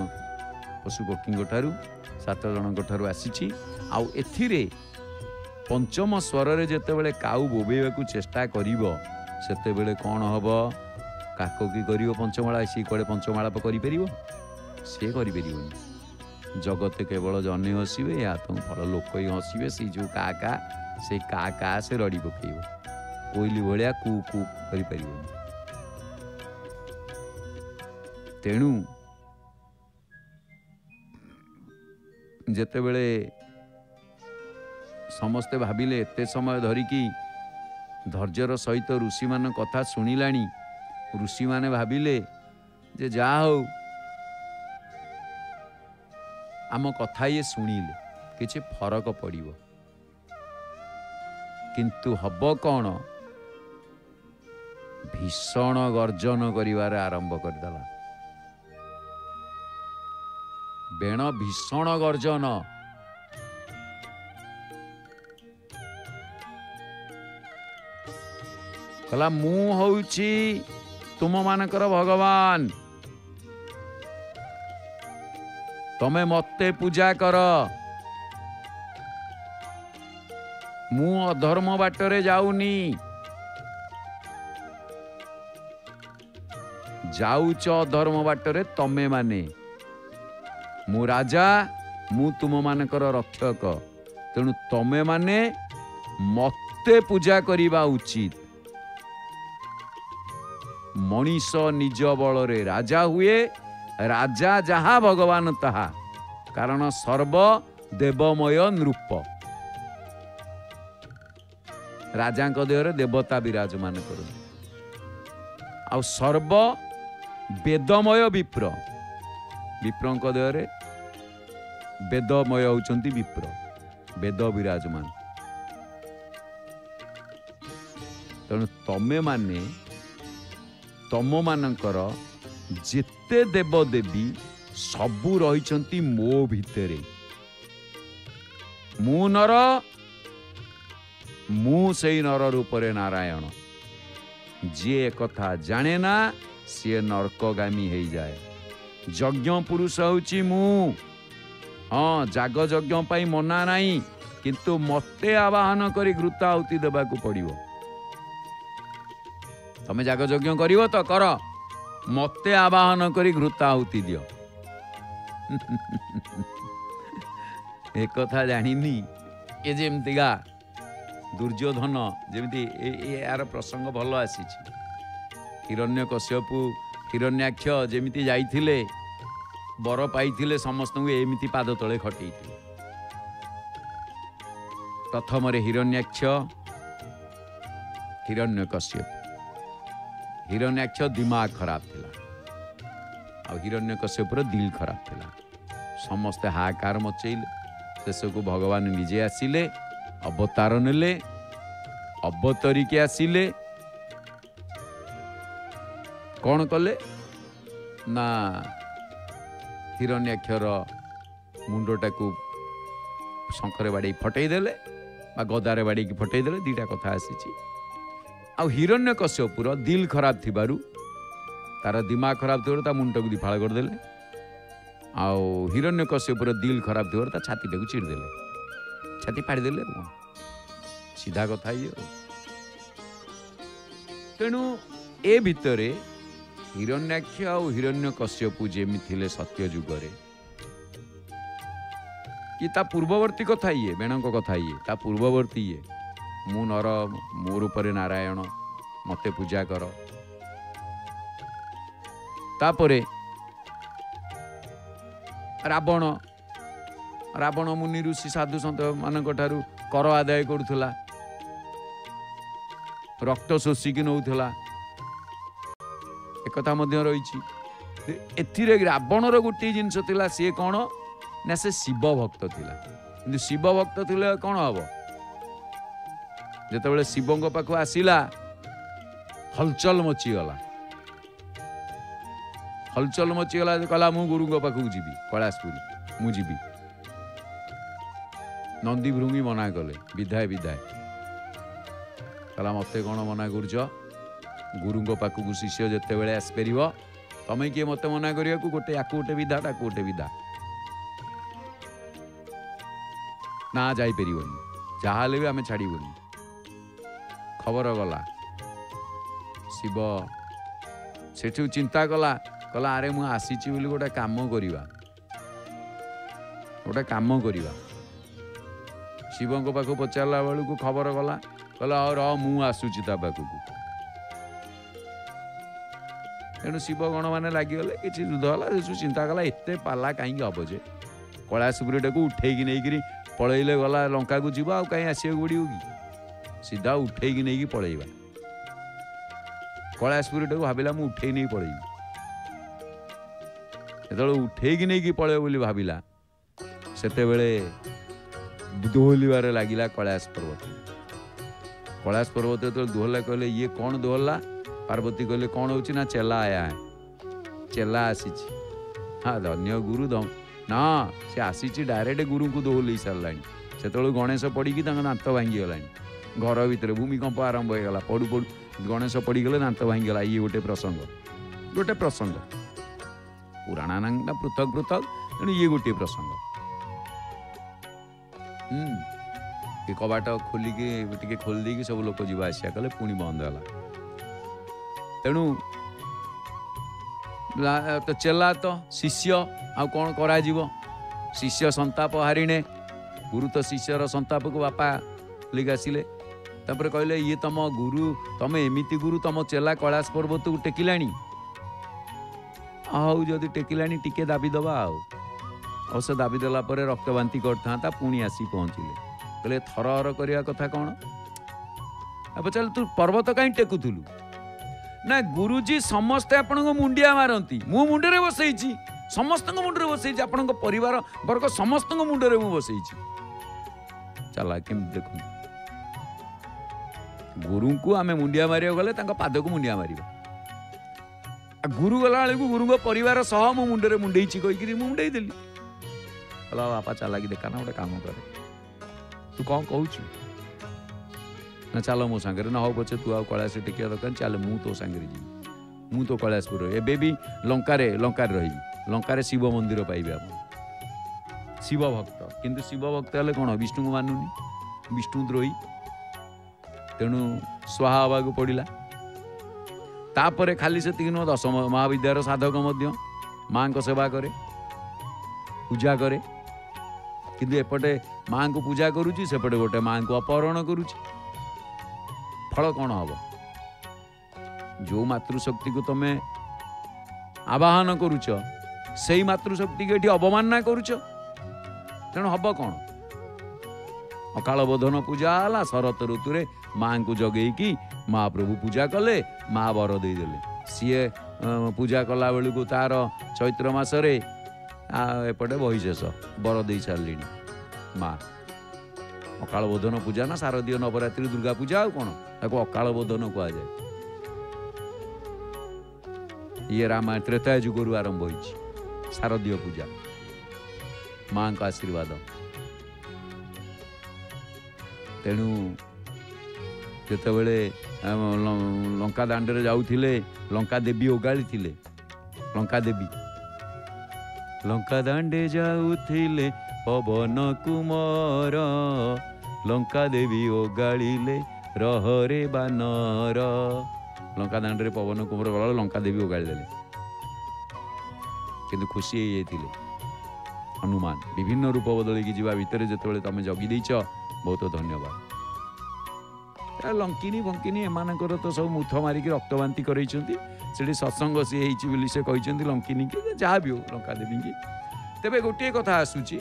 पशु पक्षी ठारु सात जन ठारु आसी आउ एथिरे पंचम स्वर रे जेतेबेले काऊ बोबेइबाकू चेष्टा करिवो सेतेबेले कौन हबो काको की करिवो पंचमाला सी कोडे पंचमाला करि परिवो से करि परिवोनी जगत केवल जने हसिबे या तो फल लोक ही हसिबे से जो का से का से रड़ी पकेइबो कोइली भलिया कू कू करि परिवोनी तेणु जेतेबेले समस्ते भाविले एते समय धरिकी धैर्यर सहित ऋषि मान कथा शुणिलाणी ऋषि माने भाविले जे जा हो आम कथा ये शुणिले किछि फरक पड़िबो किंतु हब कौन भीषण गर्जन करिवार आरंभ करदेला बेण भीषण गर्जन कहला मु होउची तुम मानकर भगवान तमे मते पूजा कर मु अधर्म बाटरे जाऊनी जाऊच अधर्म बाटरे तमे माने मु राजा मु तुम मानकर रक्षक तेणु तमे माने मते पूजा करिबा उचित मनीष निज बल रे राजा हुए राजा जहा भगवान ताहा कारण सर्व देवमय नृप राजा देह देवता विराजमान कर आ सर्व वेदमय विप्र विप्र देह वेदमय होचंती विप्र वेद विराजमान तेणु तमे माने तम मानकर जेते देव देवी सबू रहिचंती मो भितरे मु नर मु से नर रूप नारायण जी कथा जाने ना सी नरकगामी हो जाए। यज्ञ पुरुष होची मु। हाँ जाग यज्ञ पाई मना नहीं किंतु मते आवाहन करी घृताहुति देबाकू पड़िबो। तमे जाग यज्ञ करिवो तो कर मते आवाहन करी घृताहुति दियो। एक कथा जानिनी ये जेमतिगा दुर्योधन जेमती यार प्रसंग भल आसी। हिरण्यकश्यपु हिरण्याक्ष जेमिति जाइथिले वर पाइथिले समस्त एमिति पाद तले खटेइथिले। प्रथम हिरण्याक्ष हिरण्यकश्यप। हिरण्याक्ष दिमाग खराब थिला आ हिरण्यकश्यपर दिल खराब थिला। समस्ते हाहाकार मचैले। शेषकु भगवान निजे आसिले अवतार नेले अवतरिके आसिले कौन कले ना हिरण्याक्षर मुंडटा को शंखरे बाड़ी फटई देले बा गदारे बाड़ी की फटई देले। दीटा कथा आसीची। आ हिरण्यकश्यपुर दिल खराब थिबारु तार दिमाग खराब थिबारु ता मुंड को दिफाळ कर देले। आ हिरण्यकश्यपुर दिल खराब थिबारु ता छाती को चिड़ देले। छाती फाड़ी देले। सीधा कथा ये। तेणु ए भितरे हिरण्याक्ष और हिरण्यकश्यपु जेमि थिले सत्य जुगरे ये ता पूर्ववर्ती कथा ये बेणक कथा ये ता पूर्ववर्ती ये मु नर मो रूपरे नारायण मते पूजा कर। तापरे रावण रावण मुनि ऋषि साधु सन्त मानक ठारू कर आदाय करुथला रक्त शोषिक नौथला एक कथा मध्य रही। एथिरे रावणर गोटे जिनस थिला सी कौन ना से शिव भक्त थिला। किंतु शिव भक्त थिले कौन हम जेतेबेले शिवंग पाखु आसिला हलचल मचीगला। हलचल मचीगला कहला मु गुरुंग पाखु जीवी कैलाशपुरी मु जीवी। नंदी भृंगी मना कले विधाय विधाय कहला मते कौन मना करछ गुरुंग पाखु शिष्य जिते बड़े आसपर तमें किए मत मना करने को गोटे या गोटे विधा ताकू गोटे विधा ना जापर जहाँ भी आम छाड़बूनी। खबर गला शिव सेठू चिंता कला कहला अरे मु आसी गोटे काम करवा गोटे काम करवा। शिवंक पाखु पचारा बेलू को खबर गला कहला रह मु आसूची ता पाखु। तेणु शिव गण मैंने लगिगले कि युद्ध है चिंता कला एत पाला कहीं हम जे कैलाशपुरी टाक उठेकी नहीं पलैले गला लंका को जीव आ कहीं आसो गुड़ो कि सीधा उठेकी नहीं पलैबा। कैलाशपुरी टाक भाविला मु उठे नहीं पलैबी। जो उठेकी नहीं पलैब बोली भाविला सेते बेले दोहलिबार लगिला कैलाश पर्वत। कैलाश पर्वत जो दोहला कहले ये कौन दोहला पार्वती कहले कौन होची ना चेला आया है चेला आसी। हाँ धन्य गुरु ना से आसी डायरेक्ट गुरु को दोहल सारा से गणेश पड़ी दांत भांगीगला घर भितर भूमिकंप आरंभ हो गला पड़ू पड़ू गणेश पड़गले दांत भांगीगला। ये गोटे प्रसंग पुराणा ना पृथक पृथक तेणु ये गोटे प्रसंग। ये कबाट खोलिकी खोल देकी सब लोक जीवा आसिया कले पुणी बंद है। तेणु तो चेला तो शिष्य आ कौन करा जीवो शिष्य संताप हारिणे गुरु तो शिष्यर संताप को बापा लिख आसिले तापर कहले ये तम गुरु तम एमिति गुरु तम चेला कैलाश पर्वत को टेकिलाणी आउ जदि टेकिलाणी टिके दाबी दबा अवश्य दाबी देला परे रक्त बांति करता पुणी आसी पहुँचले कहले थरहर करने कथा कौन अब चल तू पर्वत कहीं टेकुलु ना गुरुजी समस्ते आपण मुंडिया मारती मु मुंडे बसई समस्त मुंडे बसई आपण परिवार वर्ग समस्त मुंडे मु बसई चला केम देखु गुरु को आम मुंडिया मारिया गले पाद को मुंडिया मारिबा गुरु गला बेलू गुरु परिवार सह मो मुंडे मुंडे कहीकि मुंडे देली कहला बापा चला कि देखा ना गोटे काम करे तू कौन कहू ना चल मो सांगे ना हो पचे तू आ कैलाश टेकिया दरकार चल मु तो सांगे जी मु तो कैलाशपुर एबे भी लंकार रही लंकार शिव मंदिर पाइबे आप शिव भक्त किंतु शिव भक्त हेले कौन विष्णु को मानुनी विष्णु द्रोही तेणु स्वाहा हवा को पड़ा तापर खाली से नुह 10 महाविद्यार साधक माँ को सेवा करे पूजा करे किंतु एपटे माँ को पूजा करुच्ची सेपटे गोटे माँ को अपहरण करुच्ची फल कौन हम जो मातृशक्ति को तुम आवाहन करुच से ही मातृशक्ति को ये अवमानना करुच तेणु हम कौन अकाल बोधन पूजा है शरत ऋतु रे माँ को जगेकी महाप्रभु पूजा कले माँ वर देदेले सी पूजा कला बेलू को तार चैत्र मासरे एपटे बहिशेष वर दे सारे माँ अकाल बोधन पूजा ना शारदीय नवरात्रि दुर्गा पूजा कौन ताको अकाल बोधन कह जाए ये रामायण त्रेता जुगरू आरंभ होती शारदीय पूजा माँ का आशीर्वाद तेणु जितेबले लंका दांडे जाऊले लंका देवी ओगाड़ी थिले लंका देवी लंका दांडे जाऊले पवन कुमार लंका देवी ओगाड़िले रहरे बानर लंका दांडे पवन कुमार गला लंका देवी ओगाड़ी देले किंतु खुशी हो हनुमान विभिन्न रूप बदल की जीवा भितर जिते तुम जगी देच बहुत धन्यवाद लंकिनी बंकिनी एमानकर तो सब मुथ मारिक रक्तबांति कर सत्संग सी से कहते लंकिनी की जहाँ भी हो लंका देवी की तेरे गोटे कथा आसूची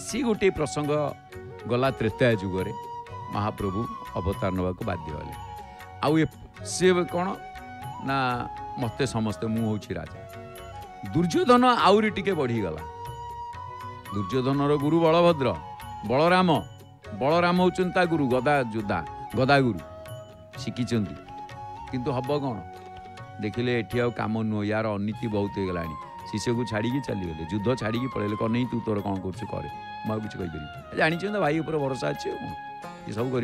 सी गोटे प्रसंग गला त्रेता जुगरे महाप्रभु अवतार नवा को बाध्य हेले आउ सी कौन ना मते समस्ते मु हूँ राजा दुर्योधन आउरी टिके बढ़ीगला दुर्योधन गुरु बलभद्र बलराम बलराम होता गुरु गदा योद्धा गदा गुरु शिखी किंतु हम कौन देखिले एठी आ काम नुह यार अनीति बहुत हो गला शिष्य को छाड़ी चलीगले युद्ध छाड़ी पड़े कौन नहीं तू तोर कौन कर कुछ कहीपर जानी भाई उपर भरोसा अच्छे ये सब कर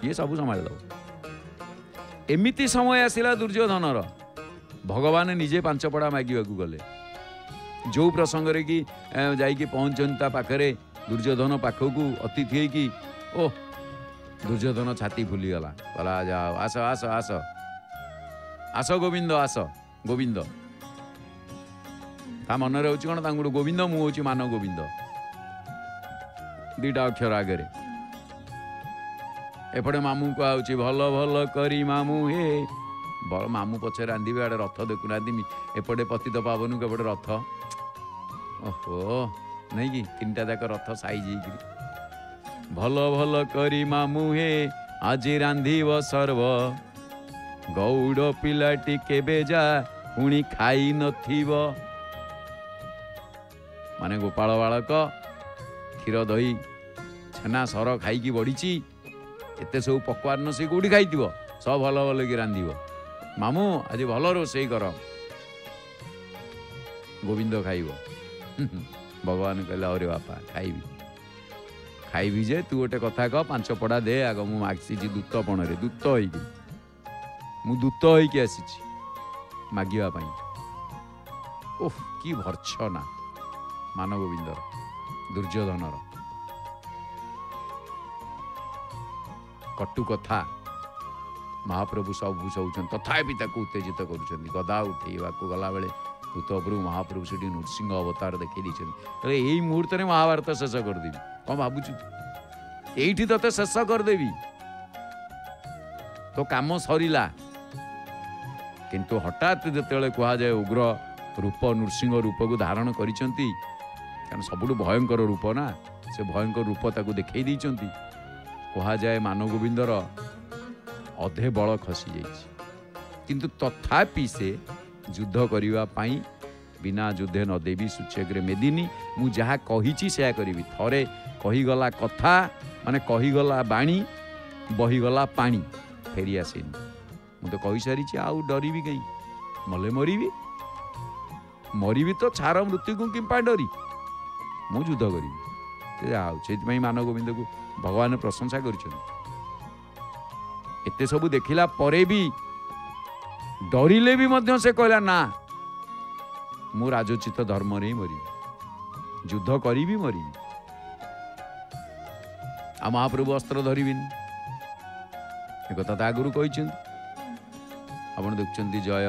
ये सब संभाल दब एमती समय आसला दुर्योधनर भगवान निजे 5 पड़ा मागिबा गले जो प्रसंग रे कि जाइकी पहुँचता पाखरे दुर्योधन पाखक अतिथि कि ओ दुर्योधन छाती फुलीगला कहला जाओ आस आस आस आस गोविंद आस गोविंद ता मन रे होची कोन तांगुड गोविंद मु होची मान गोविंद दीटा अक्षर आगे एपटे मामू कहूँ भल भल करी मामू हे बल मामू पछे रांधि आड़े रथ देखुना एपटे पतित पावन को एपटे रथ ओहो नहीं कि 3टा जाक रथ साइज भल भल करी मामू हे आज रांधिब सर्व गौड़ पिलाटी केबे जा पुणी खाई नथिब माने गोपाल बालक क्षीर दही छेना सर खाई बढ़ी एते सब पकवान से कौटी खाई सब भल भल कि रांधिब मामू आज भल रोषेई कर गोविंद खाइब भगवान कहले अरे बापा खाइबी जे तू गोटे कथा कह 5 पड़ा दे आग मु आसी दूतपण रे दूत मु दूत होइकी आसी मागिबा पई ओह कि भर्छना मान गोविंदर दुर्योधनर कटु कथा महाप्रभु सब बुझाऊन तथापि उत्तेजित करुँच गदा उठेवा गला बेले दूतप्रभु महाप्रभु से नृसिंह अवतार देखी यही मुहूर्त में महाभारत शेष करदेवी कौन भावुँ ये ते शेष करदेवी तो काम सरीला किंतु हठात जिते कहुए उग्र रूप नृसिंह रूप को धारण कर सबुठ भयंकर रूप ना से भयंकर रूप ताको देखई देइचंती कहुए मान गोविंदर अधे बल खसी जाइए किंतु तथापि से युद्ध करने बिना युद्धे न देवी सूच्यग्रे मेदिनी मु जहाँ कही से करी थरे कहीगला कथा माने कहीगला बाणी बहीगला पानी फेरी आसेनी मु तो कही सारी आउ डरबी कहीं मले मरी तो छार मृत्यु को किंपा डरी मु युद्ध करी मान गोविंद को भगवान प्रशंसा कर एते सबू देखिला परे भी डरिले भी मध्य से कहला ना मु राजोचित धर्म रे मरी युद्ध करी भी मरी आ महाप्रभु अस्त्र धरिबिनी एक कथा आगुरु कहिछन आपण देखछन्ती जय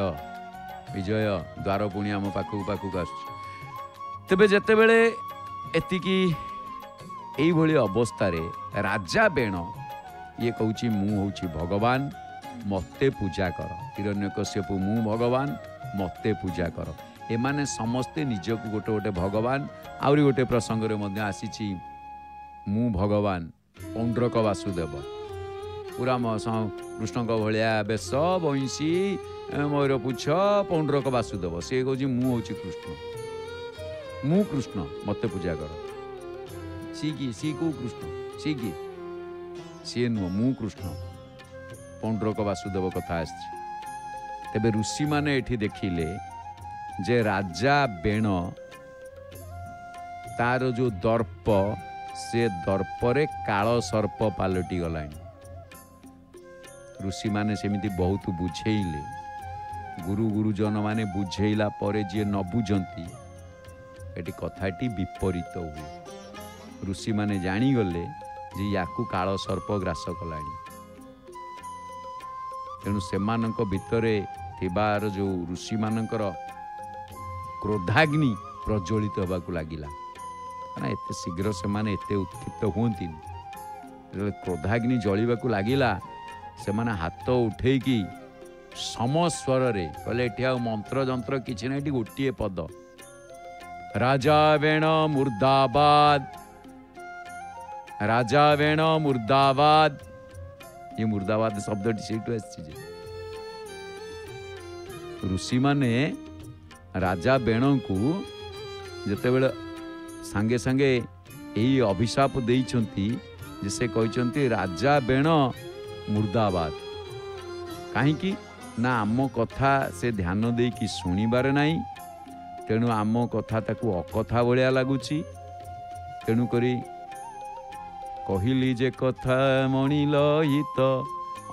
विजय द्वार पुणी आम पाखक पाखक आस तेबे जेते बेले एतिकी एई भली अवस्था रे राजा बेण ये कहूची मु होची भगवान मते पूजा कर हिरण्यकश्यपु मु भगवान मते पूजा कर एमाने समस्ते निजक गोटे गोटे भगवान आउरी गोटे प्रसंग रे मध्य आसीची मु भगवान पौंड्रक वासुदेव पूरा कृष्ण भाया बेश बंशी मयूर पुछ पौंड्रक वासुदेव सी कहूँ मु हूँ कृष्ण मु कृष्ण मते पूजा कर सी को कृष्ण सी नुह मु कृष्ण पौंड्रक वासुदेव कथा तेबे ऋषि माने एठी देखिले जे राजा बेण तार जो दर्प से दर्परे काल सर्प पालटी गलानी ऋषि माने सेमिति बहुत बुझेइले गुरु गुरुजन माने बुझेइला परे जे न बुझंती एटी कथाटी विपरीत हुए ऋषि माने जानी गले जे याकू काल सर्प ग्रास कलानी तेणु सेमानक भितरे थिबार जो ऋषि मानकर क्रोधाग्नि प्रज्वलित होबाकू लागिला ना एते शीघ्र से माने एते उत्क्षिप्त हुंती क्रोधाग्नि जलिबाकू लागिला से माने हाथ उठे कि समस्वर रे कहले एठी आ मंत्र जंत्र किछि नै एठी गोटिए पद राजा वेण मुर्दाबाद राजा वेण मुर्दाबाद ये मुर्दाबाद शब्द सेठू आसी ऋषि माने राजा बेण को जेते बेले सांगे सांगे यही अभिशाप देइछंती जे से कहते राजा बेण मुर्दाबाद कहीं ना आम कथा से ध्यान दे कि शुणिबार नहीं तेणु आम कथा ताकू अकथा भलिया लगुची तेणु करी कहली जे कथा मणि लहित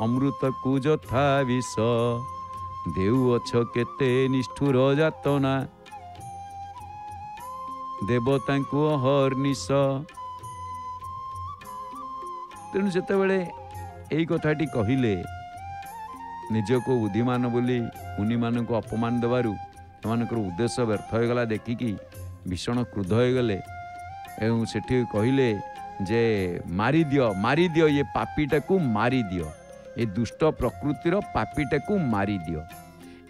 अमृत को जथा विष देउअछ केते निष्ठुर जातना देवता को हर्निश तेणु जिते बड़े यही कथाटी कहले निजको बुद्धिमान बोली मुनि मान को अपमान देवारु एमानकर उद्देश्य व्यर्थ होगला देखिकी भीषण क्रुद्ध होगले एवं सेठी कहले जे मारी दियो ये पापीटा को मारी दियो ये दुष्ट प्रकृतिर पापीटा को मारी दियो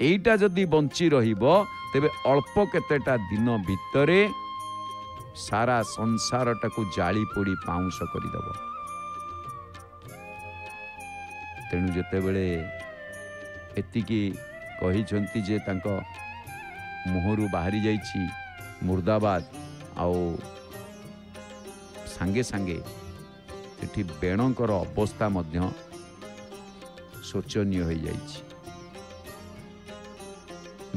एईटा जदि बंची रहिबो तेबे अल्प केतेटा दिन भितरे सारा संसार टाकू जाली पोड़ी पाउंस करदेव तेणु जेते बेले एतिकी कहिछंती जे तांको मुहरु बाहरी जाइछि मुर्दाबाद आओ सांगे सांगे सेठी बेणकर अवस्था मध्य शोचनीय हो जाइछि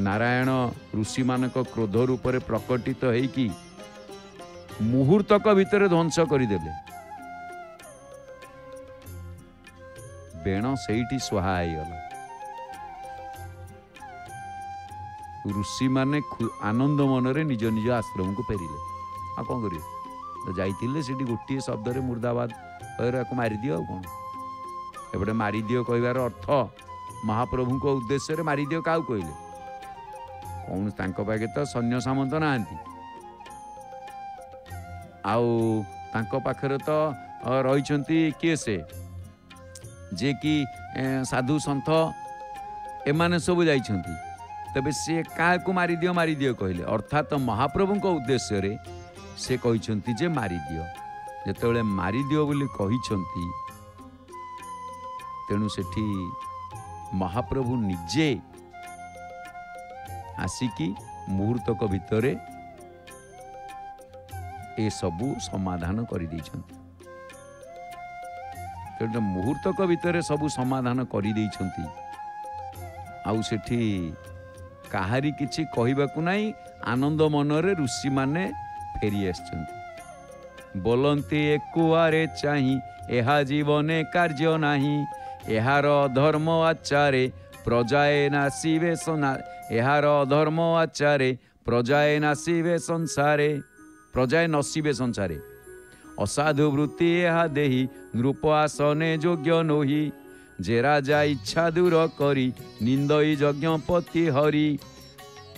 नारायण ऋषि मानक क्रोध रूप में प्रकटित होइकि मुहूर्तक भितर ध्वंस करदेले बेण सेठी सुहा होगला ऋषि माने आनंद मनरे निज निज आश्रम को फेरिले आ कौन करिए तो जाइतिले सेठी गोटे शब्द रे मुर्दाबाद को मारिदियो आ कौन एपटे मारिदियो कहबार अर्थ महाप्रभु को उद्देश्य मारिदियो क्या कहले कौन तांको पाखे तो सैन्य सामंत नाहांती आउ तांको पाखरे तो रहिछंती किए से जे कि साधु सन्थ एमाने सब जाइछंती तबे से क्या को मारिदियो कहले अर्थात महाप्रभु को उद्देश्य रे से कहिछंती जे मारिदियो जेतेबेले मारिदियो बोली कहिछंती तेणु सेठी महाप्रभु निजे आसिकी मुहूर्तक भितरे ए सबू समाधान कर देइछंती तेणु मुहूर्तक भितरे सबू समाधान कर देइछंती आउ सेठी काहारी किछि कहबाकू नाही आनंद मनरे ऋषि माने फेरी आछंती बोलंती एकुआरे चाही एहा जीवने कार्य नाही एहार धर्म आचारे प्रजाए नासिबे एहार धर्म आचारे प्रजाए नासिबे संसारे प्रजाए नसिबे संसारे असाधु वृत्ति एहा देही नृप आसने योग्य नोही जे राजा इच्छा दूर करी निंदई यज्ञपति हरि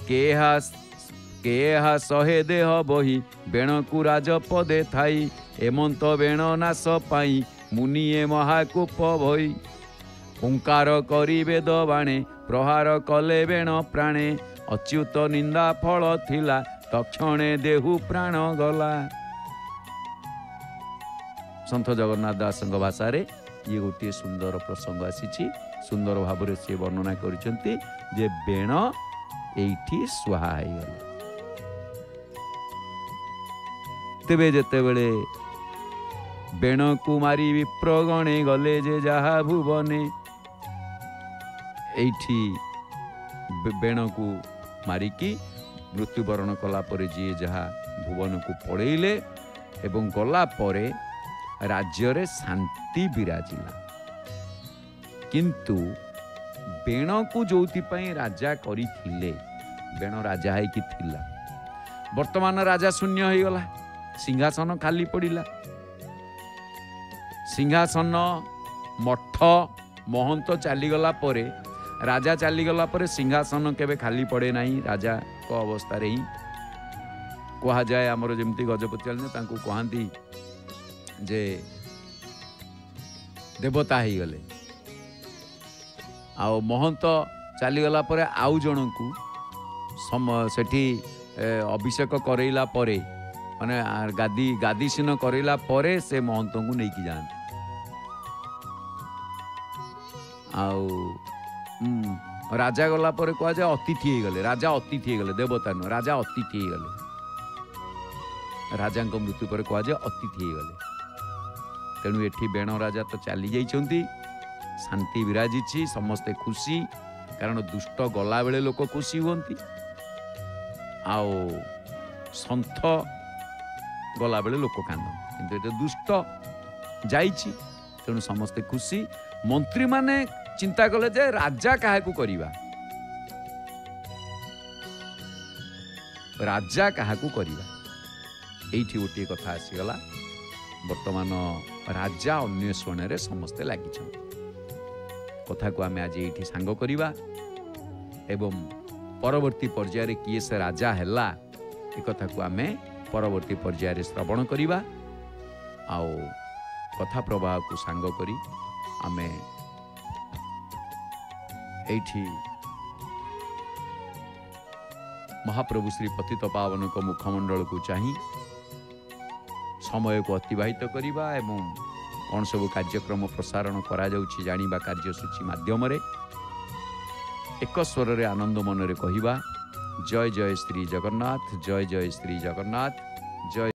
केहा सहे देह बही बेणकु राजपदे थाई एमंत बेण नाश पाई मुनिए महाकूप भई ओंकार करी वेद बाणे प्रहार कले बेण प्राणे अच्युत निंदा फल थिला तक्षणे देहु प्राण गला। संत जगन्नाथ दास भाषा रे ये गोटे सुंदर प्रसंग आसी सुंदर भाव से वर्णना करिसेंती जे बेण एठी स्वाहा गले तेबे जेते बेले बेण को मारी विप्रगणे गले जे जहा भुवने एठी बेण को मारिकी मृत्युवरण कला परे जी जहा भुवन को पड़ेले एवं गला परे राज्य रे शांति विराजिला किंतु बेण को जोथि पई राजा करी थिले बेण राजा है कि थिला वर्तमान राजा शून्य हो गला सिंहासन खाली पड़िला सिंहासन मठ महंत चलीगला परे राजा चलीगला परे सिंहासन केबे खाली पड़े नहीं राजा को अवस्था रे ही कहा जाए आमर जमती गजपति चलने तांको कहती जे देवता ही गले आ महंत चलीगला परे आउ जन को सेठी अभिषेक करैला परे माने गादीसीन करैला परे से महंत को नहीं जाते राजा गला पर कह जाए अतिथि हो गले राजा अतिथि हो गले देवता नुह राजा अतिथि हो गले राजा मृत्यु पर कह जाए अतिथि हो गले तेणु एठी बेण राजा तो चली जाइछंती शांति विराजी समस्ते खुशी कारण दुष्ट गला बेले लोक खुशी हुंती आओ संथ गला बेले लोक कांदती किंतु एटा दुष्ट जाइछि तेणु समस्ते खुशी मंत्री माने चिंता कले जे राजा काहाकू करिबा राजा काहाकू करिबा एठी गोटे कथा आसीगला वर्तमान राजा अन्वेषण रे समस्ते लागी कथा को आमे आज एठी सांग करिबा एवं परवर्ती पर्याय रे किए से राजा हैला ए कथा को आमे परवर्ती पर्याय रे श्रवण करिबा आओ कथा प्रवाह को सांग करी आमे एठी महाप्रभु श्री पतित पावन को मुखमंडल को चाही समय को अतिबाहित करिबा एवं कौन सब कार्यक्रम प्रसारण करा जाउछि जानिबा कार्यसूची माध्यम रे एक स्वर रे आनंद मन रे कहिबा जय जय श्री जगन्नाथ जय जय श्री जगन्नाथ जय।